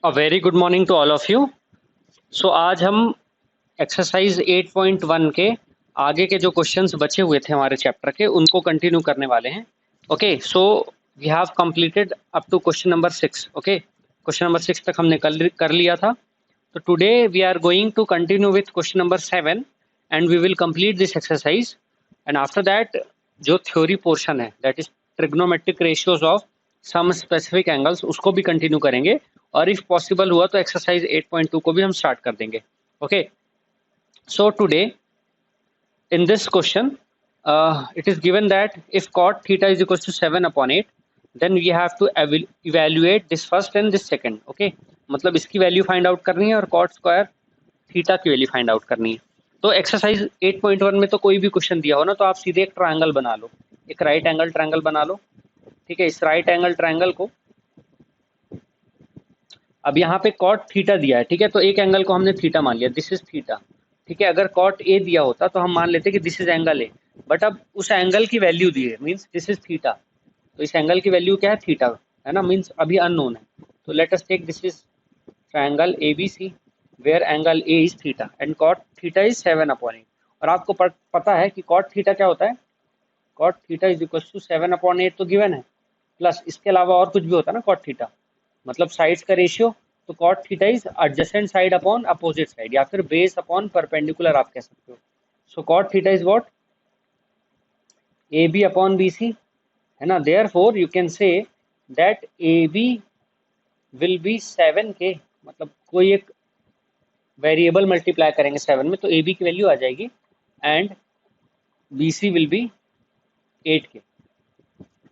A very good morning to all of you. So आज हम exercise 8.1 के आगे के जो क्वेश्चंस बचे हुए थे हमारे चैप्टर के उनको कंटिन्यू करने वाले हैं। Okay, so we have completed up to question number 6। Okay, question number 6 तक हमने कर लिया था। तो today we are going to continue with question number 7 and we will complete this exercise. And after that जो थ्योरी पोर्शन है, that is trigonometric ratios of some specific angles, उसको भी कंटिन्यू करेंगे। और इफ पॉसिबल हुआ तो exercise 8.2 को भी हम स्टार्ट कर देंगे। Okay, so today in this question it is given that if cot theta is equals to 7 upon 8, then we have to evaluate this first and this second. Okay, मतलब इसकी value find out करनी है और cot square theta की value find out करनी है। तो exercise 8.1 में तो कोई भी क्वेश्चन दिया हो ना, तो आप सीधे एक ट्रायंगल बना लो, एक राइट एंगल ट्रायंगल बना लो। ठीक है, इस राइट एंगल ट्रायंगल को अब यहाँ पे कॉट थीटा दिया है। ठीक है, तो एक एंगल को हमने थीटा मान लिया, दिस इज थीटा। ठीक है, अगर कॉट ए दिया होता तो हम मान लेते कि this is angle A, but अब उस एंगल की वैल्यू दी है, मीन्स दिस इज थीटा। तो इस एंगल की वैल्यू क्या है, थीटा है ना, मीन्स अभी अननोन है। तो let us take this is triangle A B C where angle A is theta and cot theta is 7 upon 8। और आपको पता है कि कॉट थीटा क्या होता है, cot theta is equal to 7 upon 8 तो गिवन है, प्लस इसके अलावा और कुछ भी होता है ना कॉट थीटा, मतलब साइड्स का रेशियो। तो cot theta is adjacent side upon opposite side, या फिर बेस अपॉन परपेंडिकुलर आप कह सकते हो। So cot theta is what, A B upon B C, है ना। Therefore you can say that A B will be 7 k, मतलब कोई एक वेरिएबल मल्टीप्लाई करेंगे 7 में तो ए बी की वैल्यू आ जाएगी, and B C will be 8 K.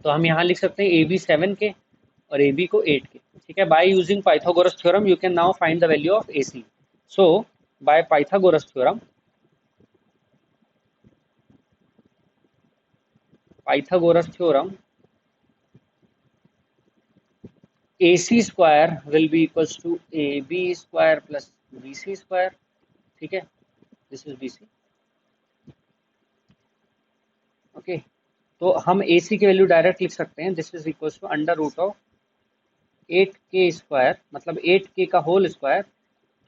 तो हम यहाँ लिख सकते हैं ए बी 7 के और ए बी को 8 के। ठीक है, by using Pythagoras theorem you can now find the value of A C. So by Pythagoras theorem, Pythagoras theorem, AC square will be equals to AB square plus BC square. ठीक है, this is BC। Okay, तो हम AC की value direct लिख सकते हैं, this is equals to under root of 8k square, मतलब 8k का होल स्क्वायर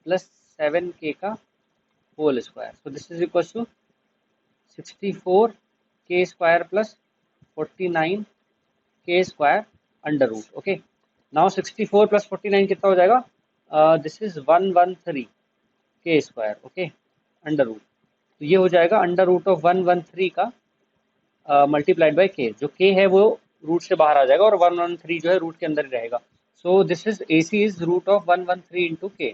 प्लस 7k का whole square. So this is equals to 64k square plus 49k square under root. Okay, now 64 plus 49 कितना हो जाएगा, this is 113 के square. Okay, under root, तो ये हो जाएगा अंडर रूट ऑफ 113 का मल्टीप्लाइड बाय के। जो के है वो रूट से बाहर आ जाएगा और 113 जो है रूट के अंदर ही रहेगा। So this is A C is root of 113 into K.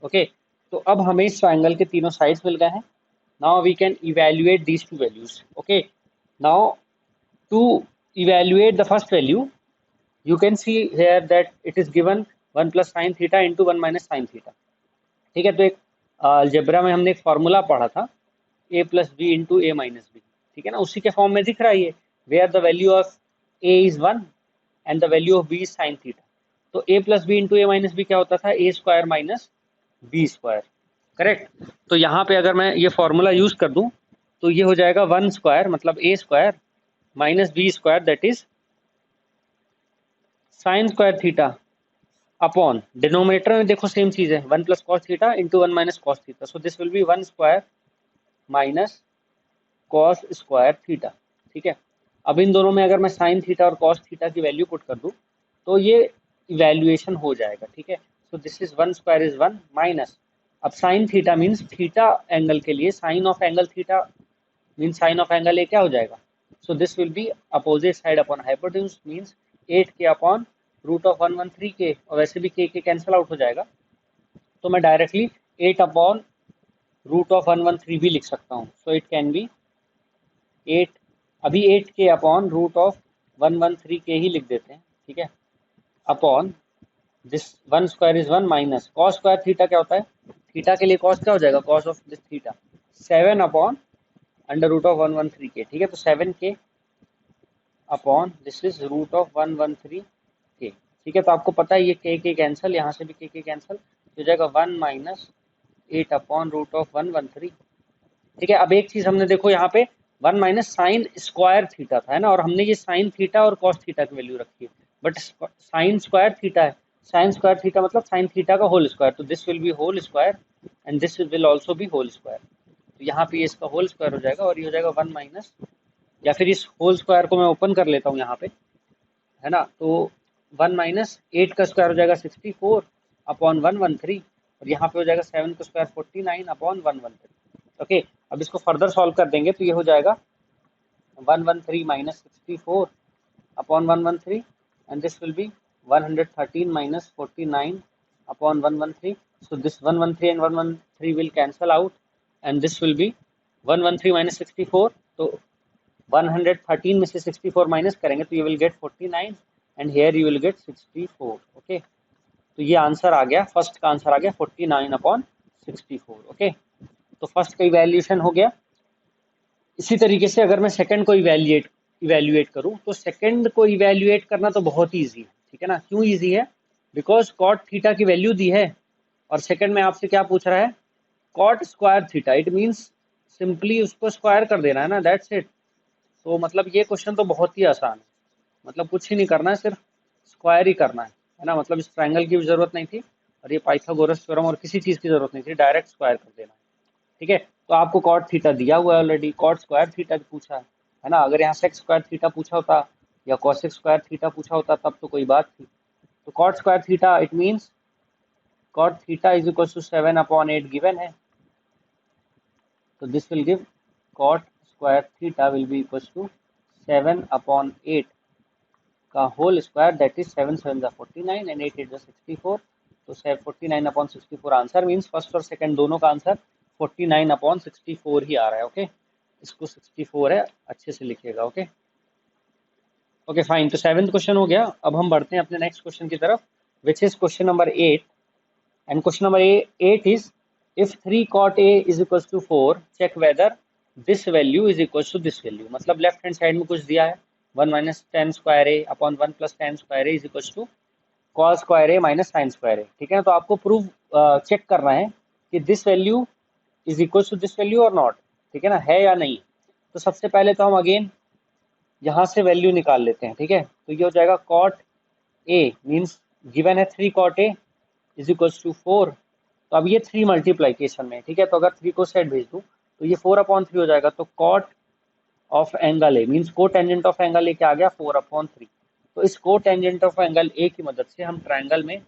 Okay, तो अब हमें इस ट्राइंगल के तीनों साइड्स मिल गए हैं। Now we can evaluate these two values. Okay, now to evaluate the first value you can see here that it is given 1 plus sin theta into 1 minus sin theta। ठीक है, तो एक algebra में हमने एक फॉर्मूला पढ़ा था, a plus b into a minus b। ठीक है ना, उसी के फॉर्म में दिख रहा है ये, where the value of a is 1 and the value of b is sin theta। तो a plus b into a minus b क्या होता था, a square minus b square. Correct, तो यहाँ पे अगर मैं ये फॉर्मूला यूज कर दूं तो ये हो जाएगा 1 स्क्वायर मतलब a square minus b square, that is sine square theta upon, denominator में देखो सेम चीज है, 1 plus cos theta into 1 minus cos theta. So this will B 1 square minus cos square theta. ठीक है, अब इन दोनों में अगर मैं साइन थीटा और कॉस थीटा की वैल्यू पुट कर दूं तो ये इवैल्यूएशन हो जाएगा। ठीक है, सो this is 1 square is 1 minus, अब sine theta means theta angle के लिए sine of angle theta means sine of angle A क्या हो जाएगा, so this will be opposite side upon hypotenuse means 8 K upon root of 113 के, और वैसे भी के कैंसिल आउट हो जाएगा, तो मैं डायरेक्टली 8 अपॉन रूट ऑफ 113 भी लिख सकता हूँ। सो इट कैन बी 8, अभी 8 के अपॉन रूट ऑफ 113 के ही लिख देते हैं। ठीक है, upon this 1 square is 1 minus cos square theta क्या होता है, थीटा के लिए कॉस क्या हो जाएगा, cos of this theta 7 upon under root of 113 K. ठीक है, तो 7 K upon this is root of 113 K. ठीक है, तो आपको पता है ये के कैंसिल, यहाँ से भी के कैंसिल हो जाएगा, 1 माइनस 8 अपॉन रूट ऑफ 113। ठीक है, अब एक चीज हमने देखो यहाँ पे 1 माइनस साइन स्क्वायर थीटा था, है ना, और हमने ये साइन थीटा और कॉस थीटा की वैल्यू रखी है, बट साइन स्क्वायर थीटा है, साइन स्क्वायर थीटा मतलब साइन थीटा का होल स्क्वायर, तो this will be whole square and this will also be whole square. तो यहाँ पे इसका होल स्क्वायर हो जाएगा और ये हो जाएगा 1 माइनस, या फिर इस होल स्क्वायर को मैं ओपन कर लेता हूँ यहाँ पे, है ना। तो 1 माइनस 8 का स्क्वायर हो जाएगा 64 अपॉन 113, और यहाँ पे हो जाएगा 7 का स्क्वायर 49 अपॉन 113। ओके, अब इसको फर्दर सॉल्व कर देंगे तो ये हो जाएगा 113 minus 64 upon 113, and this will be 113 minus 49 upon 113. So this 113 and 113 will cancel out, and this will be 113 minus 64. तो 113 में से 64 माइनस करेंगे तो you will get 49 and here you will get 64. Okay, तो ये आंसर आ गया, फर्स्ट का answer आ गया 49 अपॉन 64। ओके, तो फर्स्ट का इवैल्यूएशन हो गया। इसी तरीके से अगर मैं सेकंड को इवैल्यूएट करूं तो सेकंड को इवैल्यूएट करना तो बहुत ईजी है, ठीक है ना। क्यों ईजी है? बिकॉज कॉट थीटा की वैल्यू दी है और सेकंड में आपसे क्या पूछ रहा है, cot square theta, it means simply उसको स्क्वायर कर देना है ना, दैट्स इट। तो मतलब ये क्वेश्चन तो बहुत ही आसान है, मतलब कुछ ही नहीं करना है, सिर्फ स्क्वायर ही करना है ना। मतलब इस ट्रायंगल की भी जरूरत नहीं थी और ये पाइथागोरस थ्योरम और किसी चीज की जरूरत नहीं थी, डायरेक्ट स्क्वायर कर देना है, ठीक है। तो आपको कॉट थीटा दिया हुआ है ऑलरेडी, कॉट स्क्वायर थीटा पूछा है ना। अगर यहाँ सेक स्क्वायर थीटा पूछा होता या कॉसेक स्क्वायर थीटा पूछा होता तब तो कोई बात थी। तो cot square theta it means cot theta is equal to 7 upon 8 given है, तो this will give cot square theta will be equal to 7 upon 8 का होल स्क्वायर, दैट इज 7 7 जा 49 एंड 8 8 जा 64। तो 49 अपॉन 64 आंसर मींस फर्स्ट और second दोनों का answer 49 upon 64 ही आ रहा है। ओके, इसको 64 है, अच्छे से लिखिएगा। ओके ओके फाइन, तो सेवेंथ क्वेश्चन हो गया। अब हम बढ़ते हैं अपने नेक्स्ट क्वेश्चन की तरफ, विच is question number 8। And question number 8 is if 3 cot a is equals to 4 check whether this value is equals to this value। मतलब लेफ्ट हैंड साइड में कुछ दिया है 1 minus tan square A upon 1 plus tan square A is equals to cos square A minus sine square A, ठीक है। तो आपको prove check करना है कि this value is equals to this value और नॉट, ठीक है ना, है या नहीं। तो सबसे पहले तो हम अगेन यहाँ से वैल्यू निकाल लेते हैं, ठीक है। तो ये हो जाएगा कॉट ए मीन्स गिवन है 3 cot a is equals to 4। तो अब ये 3 मल्टीप्लाइकेशन में, ठीक है। तो अगर 3 को सेट भेज दूँ तो ये 4 अपॉन 3 हो जाएगा। तो cot of angle A means cotangent of angle A क्या आ गया 4 अपॉन 3। तो इस को टेंजेंट ऑफ एंगल ए की मदद से हम ट्रायंगल में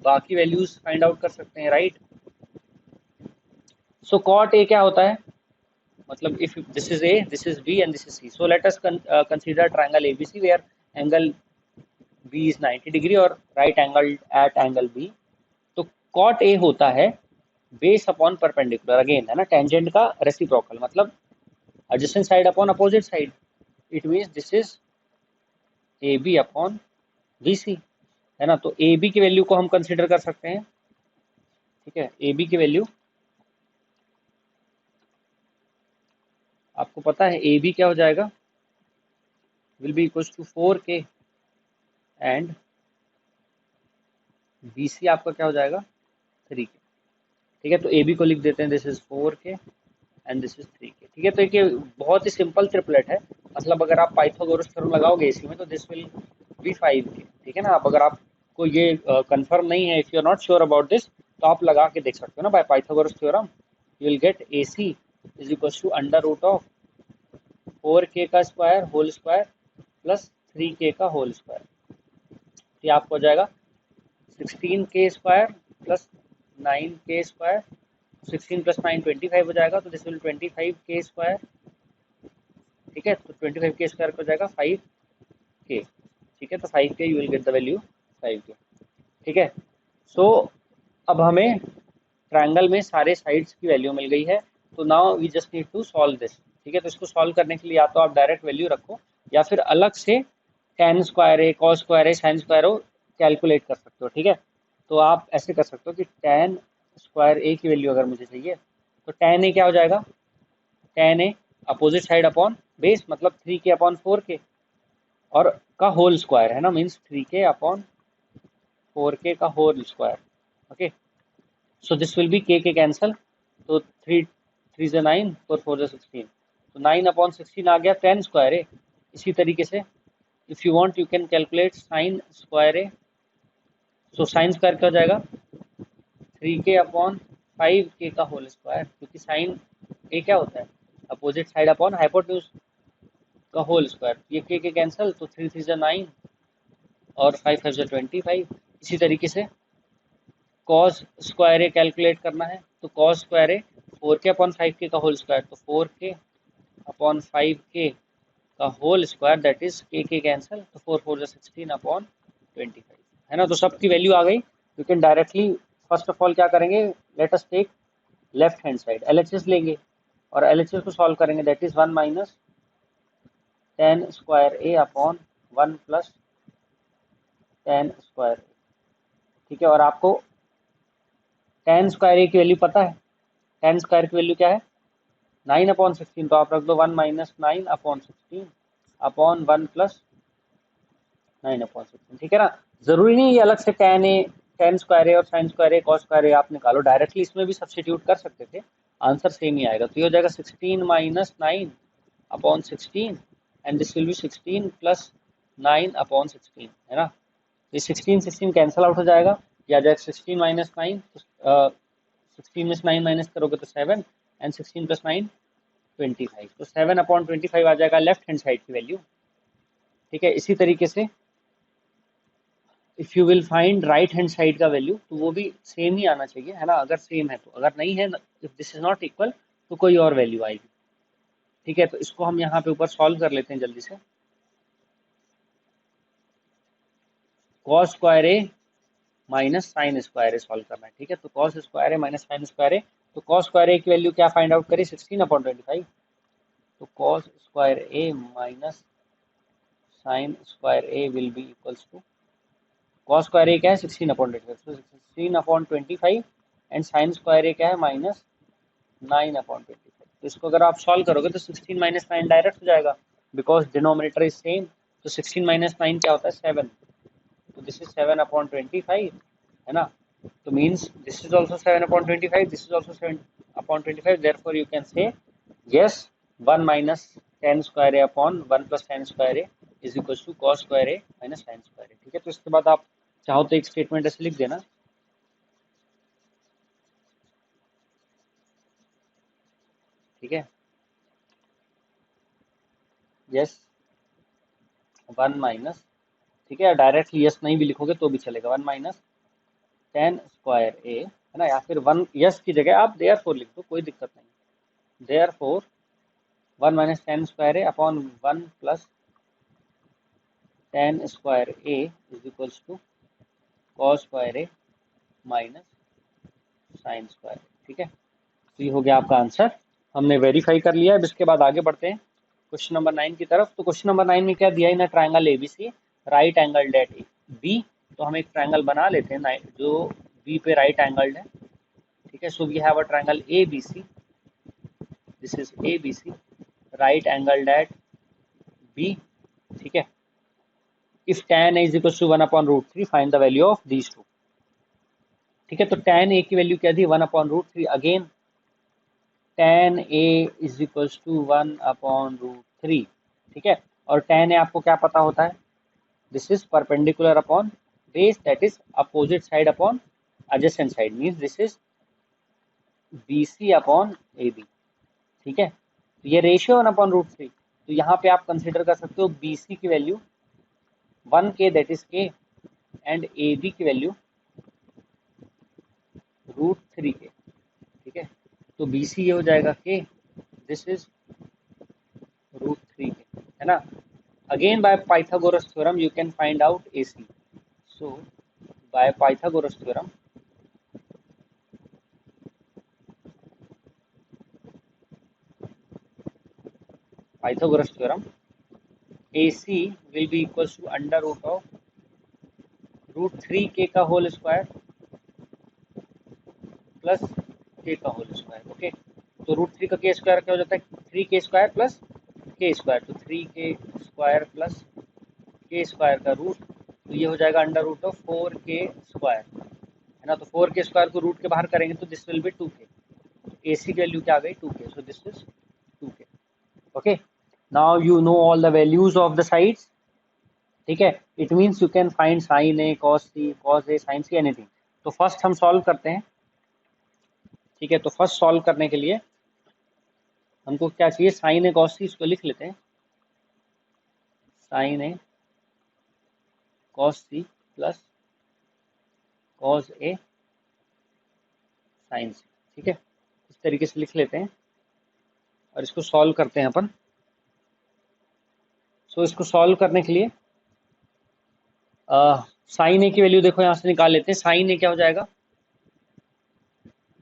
बाकी वैल्यूज फाइंड आउट कर सकते हैं, राइट। सो कॉट ए क्या होता है, मतलब if this is A, this is B and this is C. So let us consider triangle ABC where angle B is 90 degree और right angle at angle B. तो cot A होता है base upon perpendicular, again है ना, tangent का reciprocal, मतलब adjacent side upon opposite side. It means this is AB upon BC, है ना। तो AB की वैल्यू को हम कंसिडर कर सकते हैं, ठीक है। AB की वैल्यू आपको पता है, AB क्या हो जाएगा, will be equal to 4K and BC आपका क्या हो जाएगा 3K, ठीक है। तो AB को लिख देते हैं, this is 4K and this is 3K, ठीक है। तो ये बहुत ही सिंपल ट्रिपलेट है, मतलब अगर आप पाइथागोरस थ्योरम लगाओगे इसी में तो दिस विल बी 5K, ठीक है ना। अब अगर आपको ये कंफर्म नहीं है, if you are not sure about this, तो आप लगा के देख सकते हो ना, by Pythagoras theorem you will get AC is equal to under root of 4K का square whole square plus 3K का होल स्क्वायर। ये आपको हो जाएगा 16K square plus 9K square, 16 plus 9 25 हो जाएगा। तो दिस विल 25K स्क्वायर, ठीक है। तो 25K स्क्वायर हो जाएगा 5K, ठीक है। तो 5K you will get the value 5K, ठीक है। सो अब हमें ट्रायंगल में सारे साइड्स की वैल्यू मिल गई है, तो now we just need to solve this, ठीक है। तो इसको सॉल्व करने के लिए या तो आप डायरेक्ट वैल्यू रखो या फिर अलग से tan स्क्वायर ए कॉस स्क्वायर ए साइन स्क्वायर ओ कैलकुलेट कर सकते हो, ठीक है। तो आप ऐसे कर सकते हो कि tan स्क्वायर ए की वैल्यू अगर मुझे चाहिए तो tan ए क्या हो जाएगा, tan ए अपोजिट साइड अपॉन बेस, मतलब 3K अपॉन 4K और का होल स्क्वायर है ना, मीन्स 3K अपॉन 4K का whole square. Okay, so this will be K cancel, तो 3 3 से 9 4 4 से 16, तो 9 अपॉन 16 आ गया tan स्क्वायर ए। इसी तरीके से if you want you can calculate sign square A, so sine square क्या हो जाएगा 3k अपॉन 5k का होल स्क्वायर, क्योंकि साइन ए क्या होता है अपोजिट साइड अपॉन हाइपोटेन्यूज का होल स्क्वायर। ये के कैंसिल, तो 3 3 जा 9 और 5 5 जा 25। इसी तरीके से कॉस स्क्वायर ए कैलकुलेट करना है, तो कॉस स्क्वायर ए 4k अपॉन 5k का होल स्क्वायर, तो 4k अपॉन 5k का होल स्क्वायर दैट इज के कैंसिल, तो 4 4 जा 16 अपॉन 25 है ना। तो सबकी वैल्यू आ गई। You can directly first of all क्या करेंगे, let us take left hand side LHS लेंगे और एलएचएस को सॉल्व करेंगे, that is 1 minus tan square A upon 1 plus tan square, ठीक है। और आपको टेन स्क्वायर ए की वैल्यू पता है, टेन स्क्वायर की वैल्यू क्या है 9 अपॉन 16, तो आप रख दो 1 minus 9 upon 16 upon 1 plus 9 upon 16, ठीक है ना। जरूरी नहीं ये अलग से टेन स्क्वायर ए और साइन स्क्वायर ए कॉस स्क्वायर ए आप निकालो, डायरेक्टली इसमें भी सब्स्टिट्यूट कर सकते थे, आंसर सेम ही आएगा। तो ये हो जाएगा 16 minus 9 upon 16 and this will B 16 plus 9 upon 16, है ना। ये 16 16 कैंसिल आउट हो जाएगा, या जाएगा 16 माइनस 9, तो 16 में से 9 माइनस करोगे तो 7 एंड 16 प्लस 9 25, तो 7 अपॉन 25 आ जाएगा लेफ्ट हैंड साइड की वैल्यू, ठीक है। इसी तरीके से if you will find right hand side का वैल्यू, तो वो भी सेम ही आना चाहिए, है ना। अगर सेम है तो, अगर नहीं है, if this is not equal तो कोई और वैल्यू आएगी, ठीक है। तो इसको हम यहाँ पे ऊपर सॉल्व कर लेते हैं जल्दी से। Cos square A minus sine square A solve करना है, ठीक है। तो cos square A minus sine square ए, तो कॉस स्क्वायर ए की वैल्यू क्या फाइंड आउट करी 16 अपॉन 25, तो cos square A minus sine square A will be equals to, cos square A क्या है 16 अपॉन 25, तो 16 upon 25 and sine square A क्या है माइनस 9 अपॉन 25। तो इसको अगर आप सॉल्व करोगे तो 16 माइनस 9 डायरेक्ट हो जाएगा, बिकॉज डिनोमिनेटर इज सेम। तो 16 माइनस 9 क्या होता है 7, तो दिस इज 7 अपॉन 25, है ना। तो means this is also 7 upon 25, this is also 7 upon 25, therefore you can say yes 1 minus tan square A upon 1 plus tan square A is equal to cos square A minus sine square A, ठीक है। तो इसके बाद आप चाहो तो एक statement ऐसे लिख देना, ठीक है। यस 1 माइनस, ठीक है, डायरेक्टली यस नहीं भी लिखोगे तो भी चलेगा, 1 माइनस टेन स्क्वायर ए, है ना, या फिर वन यस की जगह आप देयर फोर लिख दो, कोई दिक्कत नहीं। Therefore 1 minus tan square A upon 1 plus tan square A is equals to cos square A minus sine square, ठीक है। तो ये हो गया आपका आंसर, हमने वेरीफाई कर लिया। अब इसके बाद आगे बढ़ते हैं क्वेश्चन नंबर 9 की तरफ। तो क्वेश्चन नंबर 9 में क्या दिया है ना, triangle ABC right angle at B. तो हम एक ट्रायंगल बना लेते हैं जो बी पे राइट एंगल्ड है, ठीक है। So we have a triangle ABC, this is ABC right angled at B, ठीक है। If tan a is equals to 1 upon root 3 find the value of these two, ठीक है। तो tan a की value क्या थी 1 upon root 3, again tan a is equals to 1 upon root 3, ठीक है। और tan a आपको क्या पता होता है, this is perpendicular upon base that is opposite side upon adjacent side, means this is BC upon AB, ठीक है। तो ये रेशियो 1 अपॉन रूट 3, तो यहाँ पे आप कंसिडर कर सकते हो BC की value 1k that is k and AB की वैल्यू रूट 3k, ठीक है। तो BC ये हो जाएगा k, this is root 3k, है ना। Again by Pythagoras theorem you can find out AC। So by Pythagoras theorem AC will be equals to under root of root 3k का whole square plus k का whole square, okay. तो root 3 का k square क्या हो जाता है 3k square plus k square, तो 3k square plus k square का रूट, तो ये हो जाएगा under root of 4k square, है ना। तो 4k स्क्वायर को रूट के बाहर करेंगे तो this will be 2k, AC की वैल्यू क्या आ गई 2k, so this is 2k, okay. Now you know all the values of the sides, ठीक है, it means you can find sine A cos C, cos A sine C, anything. तो first हम solve करते हैं। ठीक है, तो first solve करने के लिए हमको क्या चाहिए, साइन ए कॉस सी, इसको लिख लेते हैं, sign A cos C plus cos A sine C. ठीक है, इस तरीके से लिख लेते हैं और इसको सॉल्व करते हैं अपन। सो इसको सॉल्व करने के लिए साइन ए की वैल्यू देखो यहाँ से निकाल लेते हैं। साइन ए क्या हो जाएगा,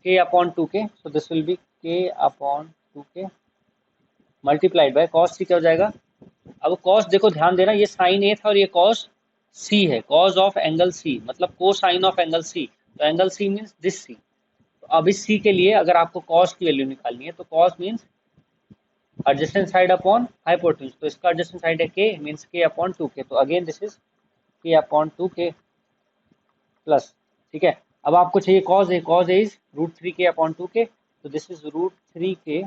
के अपॉन टू के, सो दिस विल बी के upon two k multiplied by cos सी, क्या हो जाएगा। अब कॉस देखो, ध्यान देना, ये साइन ए था और ये कॉस सी है, कॉस ऑफ एंगल सी मतलब को साइन ऑफ एंगल सी, तो एंगल सी मीन्स दिस सी। तो अब इस सी के लिए अगर आपको कॉस की वैल्यू निकालनी है तो cos means adjacent side upon hypotenuse, तो इसका एडजेसेंट साइड है के, मीन्स के अपॉन टू के, तो again this is k upon two k plus. ठीक है, अब आपको चाहिए cos A, cos A is root three k upon two k, तो this is root three k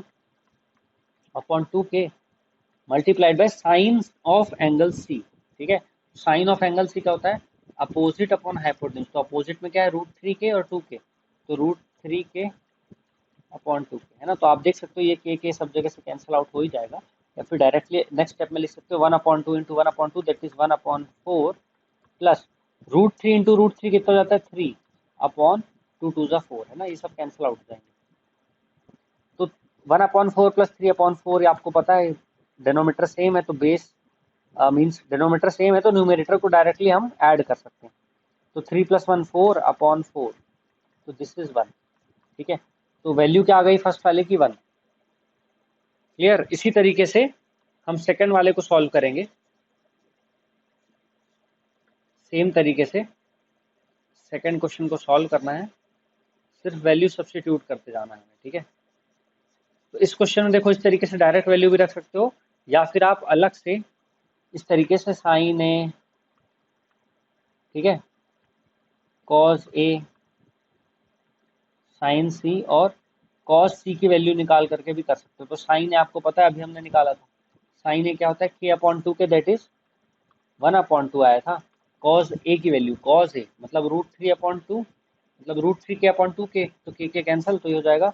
upon two k multiplied by sine of angle C. ठीक है, sine of angle C क्या होता है, अपोजिट अपॉन हाइपोटेन्यूज, तो opposite में क्या है, रूट थ्री के और टू के, तो root three k upon two k, है ना। तो आप देख सकते हो ये के सब जगह से कैंसिल आउट हो ही जाएगा, या फिर डायरेक्टली नेक्स्ट स्टेप में लिख सकते हो one upon two into one upon two, that is one upon four plus root three into root three कितना हो जाता है, थ्री अपॉन टू टू जा फोर, है ना, ये सब कैंसिल आउट हो जाएंगे। तो one upon four plus three upon four, आपको पता है डेनोमीटर सेम है तो बेस मीन्स डेनोमीटर सेम है तो न्यूमेरेटर को डायरेक्टली हम ऐड कर सकते हैं। तो three plus one four upon four, तो दिस इज वन। ठीक है, तो वैल्यू क्या आ गई फर्स्ट वाले की, वन। क्लियर, इसी तरीके से हम सेकंड वाले को सॉल्व करेंगे, सेम तरीके से सेकंड क्वेश्चन को सॉल्व करना है, सिर्फ वैल्यू सब्स्टिट्यूट करते जाना है। ठीक है, तो इस क्वेश्चन में देखो, इस तरीके से डायरेक्ट वैल्यू भी रख सकते हो, या फिर आप अलग से इस तरीके से साइन ए, ठीक है, कॉस ए साइन सी और कॉस सी की वैल्यू निकाल करके भी कर सकते हो। तो साइन ए आपको पता है, अभी हमने निकाला था, साइन ए क्या होता है, के upon two k, that is one upon to आया था। कॉस ए की वैल्यू, कॉस ए मतलब रूट थ्री अपॉन टू, मतलब root three k upon two k, तो के कैंसिल, तो ये हो जाएगा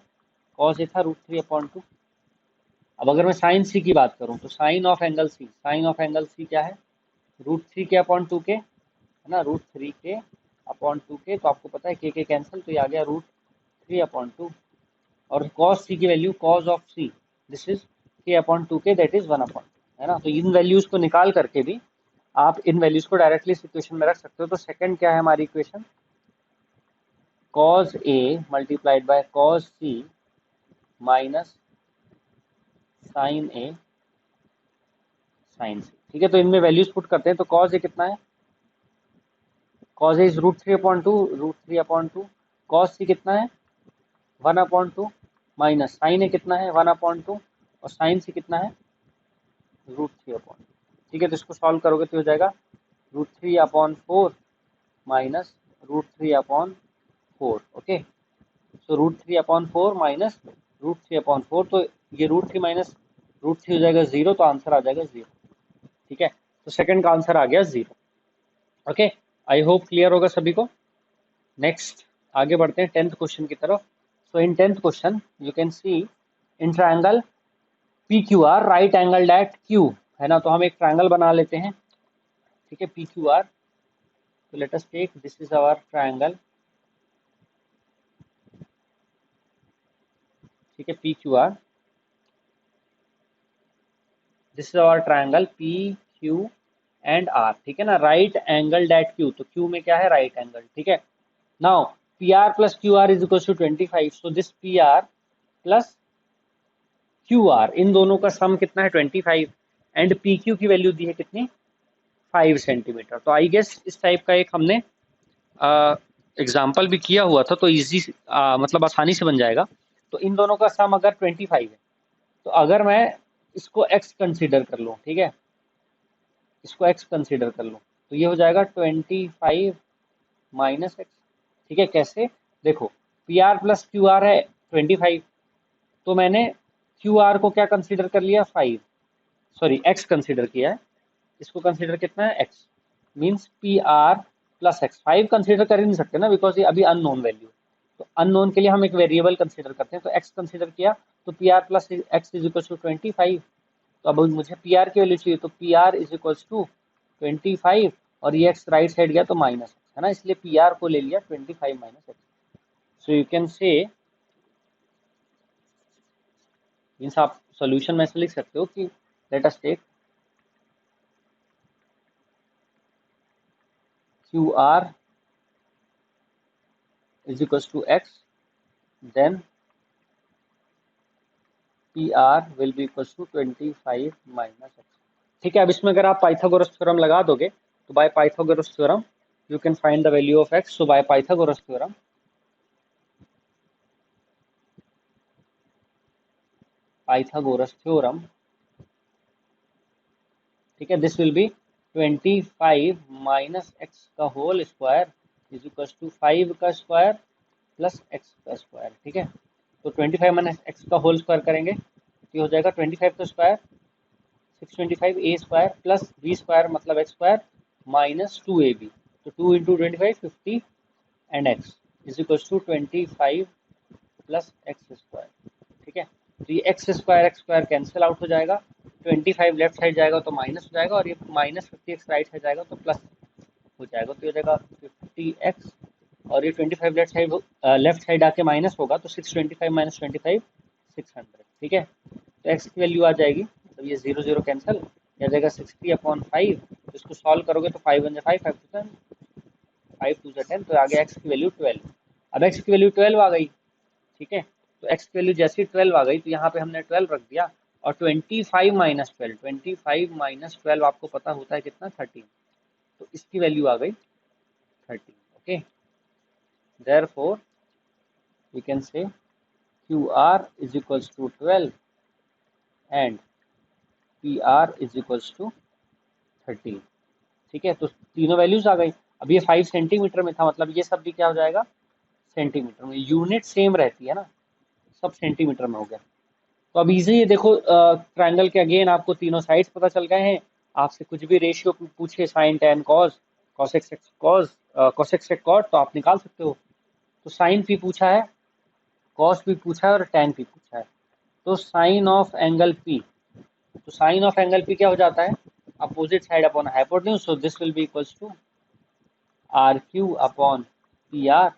कॉस ए था रूट थ्री अपॉन टू। अब अगर मैं साइन सी की बात करूं तो sine of angle C, sine of angle C क्या है, root three k upon two k, है ना, root three k upon two k, तो आपको पता है के कैंसिल, तो ये आ गया रूट थ्री अपॉन टू। और कॉस सी की value, cos of C, this is k upon two k, that is one upon, है ना। तो इन वैल्यूज को निकाल करके भी आप इन वैल्यूज को डायरेक्टली इस इक्वेशन में रख सकते हो। तो सेकंड क्या है हमारी equation, cos A multiplied by cos C minus sine A sine C. ठीक है, तो इनमें वैल्यूज पुट करते हैं। तो कॉस ए कितना है, cos A is root three upon two, root three upon two, cos C कितना है, one upon two, minus sine A कितना है, वन अपॉन टू, और साइन सी कितना है, रूट थ्री अपॉन टू। ठीक है, तो इसको सॉल्व करोगे तो हो जाएगा root three upon four minus root three upon four. Okay, so root three upon four minus root three upon four, तो ये root three minus root three हो जाएगा जीरो, तो आंसर आ जाएगा जीरो। ठीक है, तो सेकंड का आंसर आ गया zero. Okay, I hope clear होगा सभी को। नेक्स्ट आगे बढ़ते हैं टेंथ क्वेश्चन की तरफ। So in tenth question you can see in triangle P Q R right angle at Q, है ना। तो हम एक ट्रायंगल बना लेते हैं, ठीक है, पी क्यू आर। तो let us take this is our triangle, ठीक है, P Q R, this is our triangle P Q and R, ठीक है ना, राइट एंगल एट क्यू, तो क्यू में क्या है, राइट एंगल। ठीक है, now P R plus Q R is equal to 25, so this P R plus Q R, इन दोनों का सम कितना है 25, एंड पी क्यू की वैल्यू दी है कितनी, 5 सेंटीमीटर। तो आई गेस इस टाइप का एक हमने एग्जाम्पल भी किया हुआ था, तो इजी मतलब आसानी से बन जाएगा। तो इन दोनों का सम अगर 25 है, तो अगर मैं इसको x कंसीडर कर लूँ, ठीक है, इसको x कंसीडर कर लूँ, तो ये हो जाएगा 25 माइनस एक्स। ठीक है, कैसे, देखो P R plus Q are है 25, तो मैंने क्यू आर को क्या कंसीडर कर लिया, 5, सॉरी एक्स कंसीडर किया है, इसको कंसीडर कितना है, x. Means P R plus x. 5 consider कर ही नहीं सकते ना, बिकॉज ये अभी अननोन वैल्यू। तो अननोन के लिए हम एक वेरिएबल कंसिडर करते हैं, तो एक्स कंसिडर किया, तो P R plus x is equal to 25। तो अब मुझे पी आर की वैल्यू चाहिए, तो P R is equal to 25, और ये एक्स राइट साइड गया तो माइनस एक्स, है ना, इसलिए पी आर को ले लिया 25 minus x. So you can say, means आप सॉल्यूशन में ऐसे लिख सकते हो कि let us take Q R is equal to x, then P R will be equal to 25 minus x. ठीक है, अब इसमें अगर आप पाइथागोरस थ्योरम लगा दोगे, तो by Pythagoras theorem you can find the value of x. So by Pythagoras theorem, Pythagoras theorem, ठीक है, this will be 25 minus x का whole square is equal to 5 का स्क्वायर प्लस एक्स का square. ठीक है, तो 25 माइनस एक्स का whole square करेंगे तो ये हो जाएगा 25 का square 625 a square plus b square मतलब एक्स स्क्वायर माइनस 2ab। तो 2 into 25 50 and x is equal to 25 plus x square. ठीक है, तो ये एक्स स्क्वायर कैंसिल आउट हो जाएगा, 25 लेफ्ट साइड जाएगा तो माइनस हो जाएगा, और ये माइनस 50 एक्स राइट साइड जाएगा तो प्लस हो जाएगा, तो ये हो जाएगा 50x, और ये 25 लेफ्ट साइड आके माइनस होगा, तो 625 माइनस 25 600। ठीक है, तो x की वैल्यू आ जाएगी, तो ये 0 0 कैंसिल, आ जाएगा 60/5। इसको सॉल्व करोगे तो 5 1 5 5 2 10, 5 2 10, तो आगे x की वैल्यू 12। अब x की वैल्यू 12 आ गई। ठीक है, तो x की वैल्यू जैसी 12 आ गई, तो यहाँ पे हमने 12 रख दिया, और 25 माइनस 12, 25 माइनस 12 आपको पता होता है कितना, 13। तो इसकी वैल्यू आ गई 13। Okay, therefore we can say QR is equals to 12 and PR is equals to 13। ठीक है, तो तीनों वैल्यूज आ गई। अब ये 5 सेंटीमीटर में था, मतलब ये सब भी क्या हो जाएगा, सेंटीमीटर में। यूनिट सेम रहती है ना, सब सेंटीमीटर में हो गया। तो अब इजी है, देखो ट्रायंगल के अगेन आपको तीनों साइड्स पता चल गए हैं। आपसे कुछ भी रेशियो पूछे, sine tan cos, cos x cos, cos x cot, तो आप निकाल सकते हो। तो साइन भी पूछा है, कॉस भी पूछा है, और टेन भी पूछा है। तो साइन ऑफ एंगल पी, तो साइन ऑफ एंगल पी क्या हो जाता है, opposite side upon hypotenuse. So this will be equals to R Q upon P R,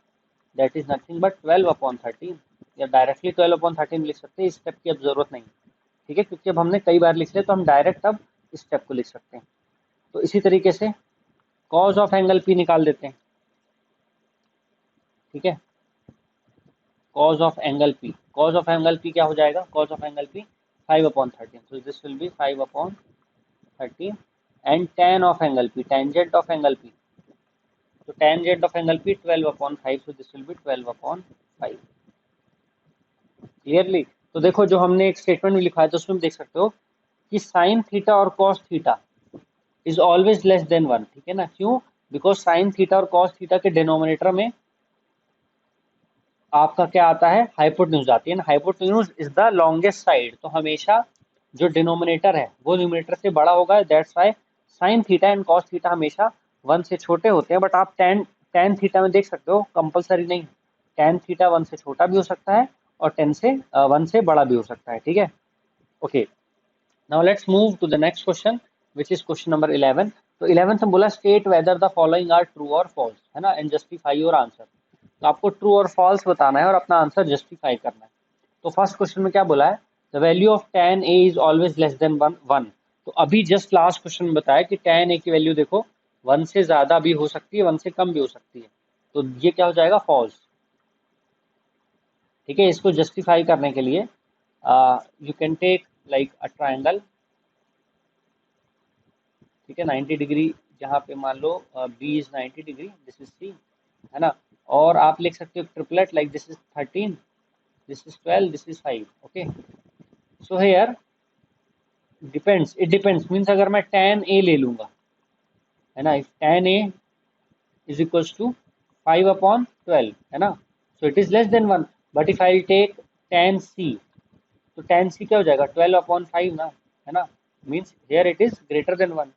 that is nothing but 12/13, या डायरेक्टली 12/13 लिख सकते हैं, इस स्टेप की अब जरूरत नहीं। ठीक है, क्योंकि अब हमने कई बार लिख लिया, तो हम डायरेक्ट अब इस स्टेप को लिख सकते हैं। तो इसी तरीके से कॉज ऑफ एंगल पी निकाल देते हैं। ठीक है, cause of angle P, cause of angle P क्या हो जाएगा, cause of angle P 5/13, so this will be 5/13, and tan of angle p, tangent of angle p, so tangent of angle p 12/5, so this will be 12/5 clearly. तो देखो, जो हमने एक statement में लिखा है, तो उसमें देख सकते हो कि साइन थीटा और cos theta is always less than 1। ठीक है ना, क्यों, बिकॉज साइन थीटा और कॉस थीटा के डिनोमिनेटर में आपका क्या आता है, हाइपोटेन्यूज आती है ना, hypotenuse is the longest side, तो हमेशा जो डिनोमिनेटर है वो न्यूमिनेटर से बड़ा होगा, that's why sine theta and cos theta हमेशा 1 से छोटे होते हैं। बट आप टेन टेन थीटा में देख सकते हो, कंपलसरी नहीं, टेन थीटा 1 से छोटा भी हो सकता है, और 1 से बड़ा भी हो सकता है। ठीक है, okay, now let's move to the next question, which is question number 11। तो 11 में बोला state whether the following are true और फॉल्स, है ना, एंड जस्टिफाई योर आंसर। तो आपको ट्रू और फॉल्स बताना है और अपना आंसर जस्टिफाई करना है। तो फर्स्ट क्वेश्चन में क्या बोला है, the value of tan a is always less than 1। तो अभी जस्ट लास्ट क्वेश्चन में बताया कि tan a की वैल्यू देखो 1 से ज्यादा भी हो सकती है, 1 से कम भी हो सकती है, तो ये क्या हो जाएगा, फॉल्स। ठीक है, इसको जस्टिफाई करने के लिए you can take like a triangle. ठीक है, 90 डिग्री, जहाँ पे मान लो B is 90 degree, this is C, है ना, और आप लिख सकते हो triplet, like this is 13, this is 12, this is 5। Okay, so here depends, it depends means अगर मैं tan a ले लूंगा, है ना, if tan a is equals to 5/12, है ना, so it is less than 1। But if I take tan c, तो tan c क्या हो जाएगा, 12/5 ना, है ना, means here it is greater than 1।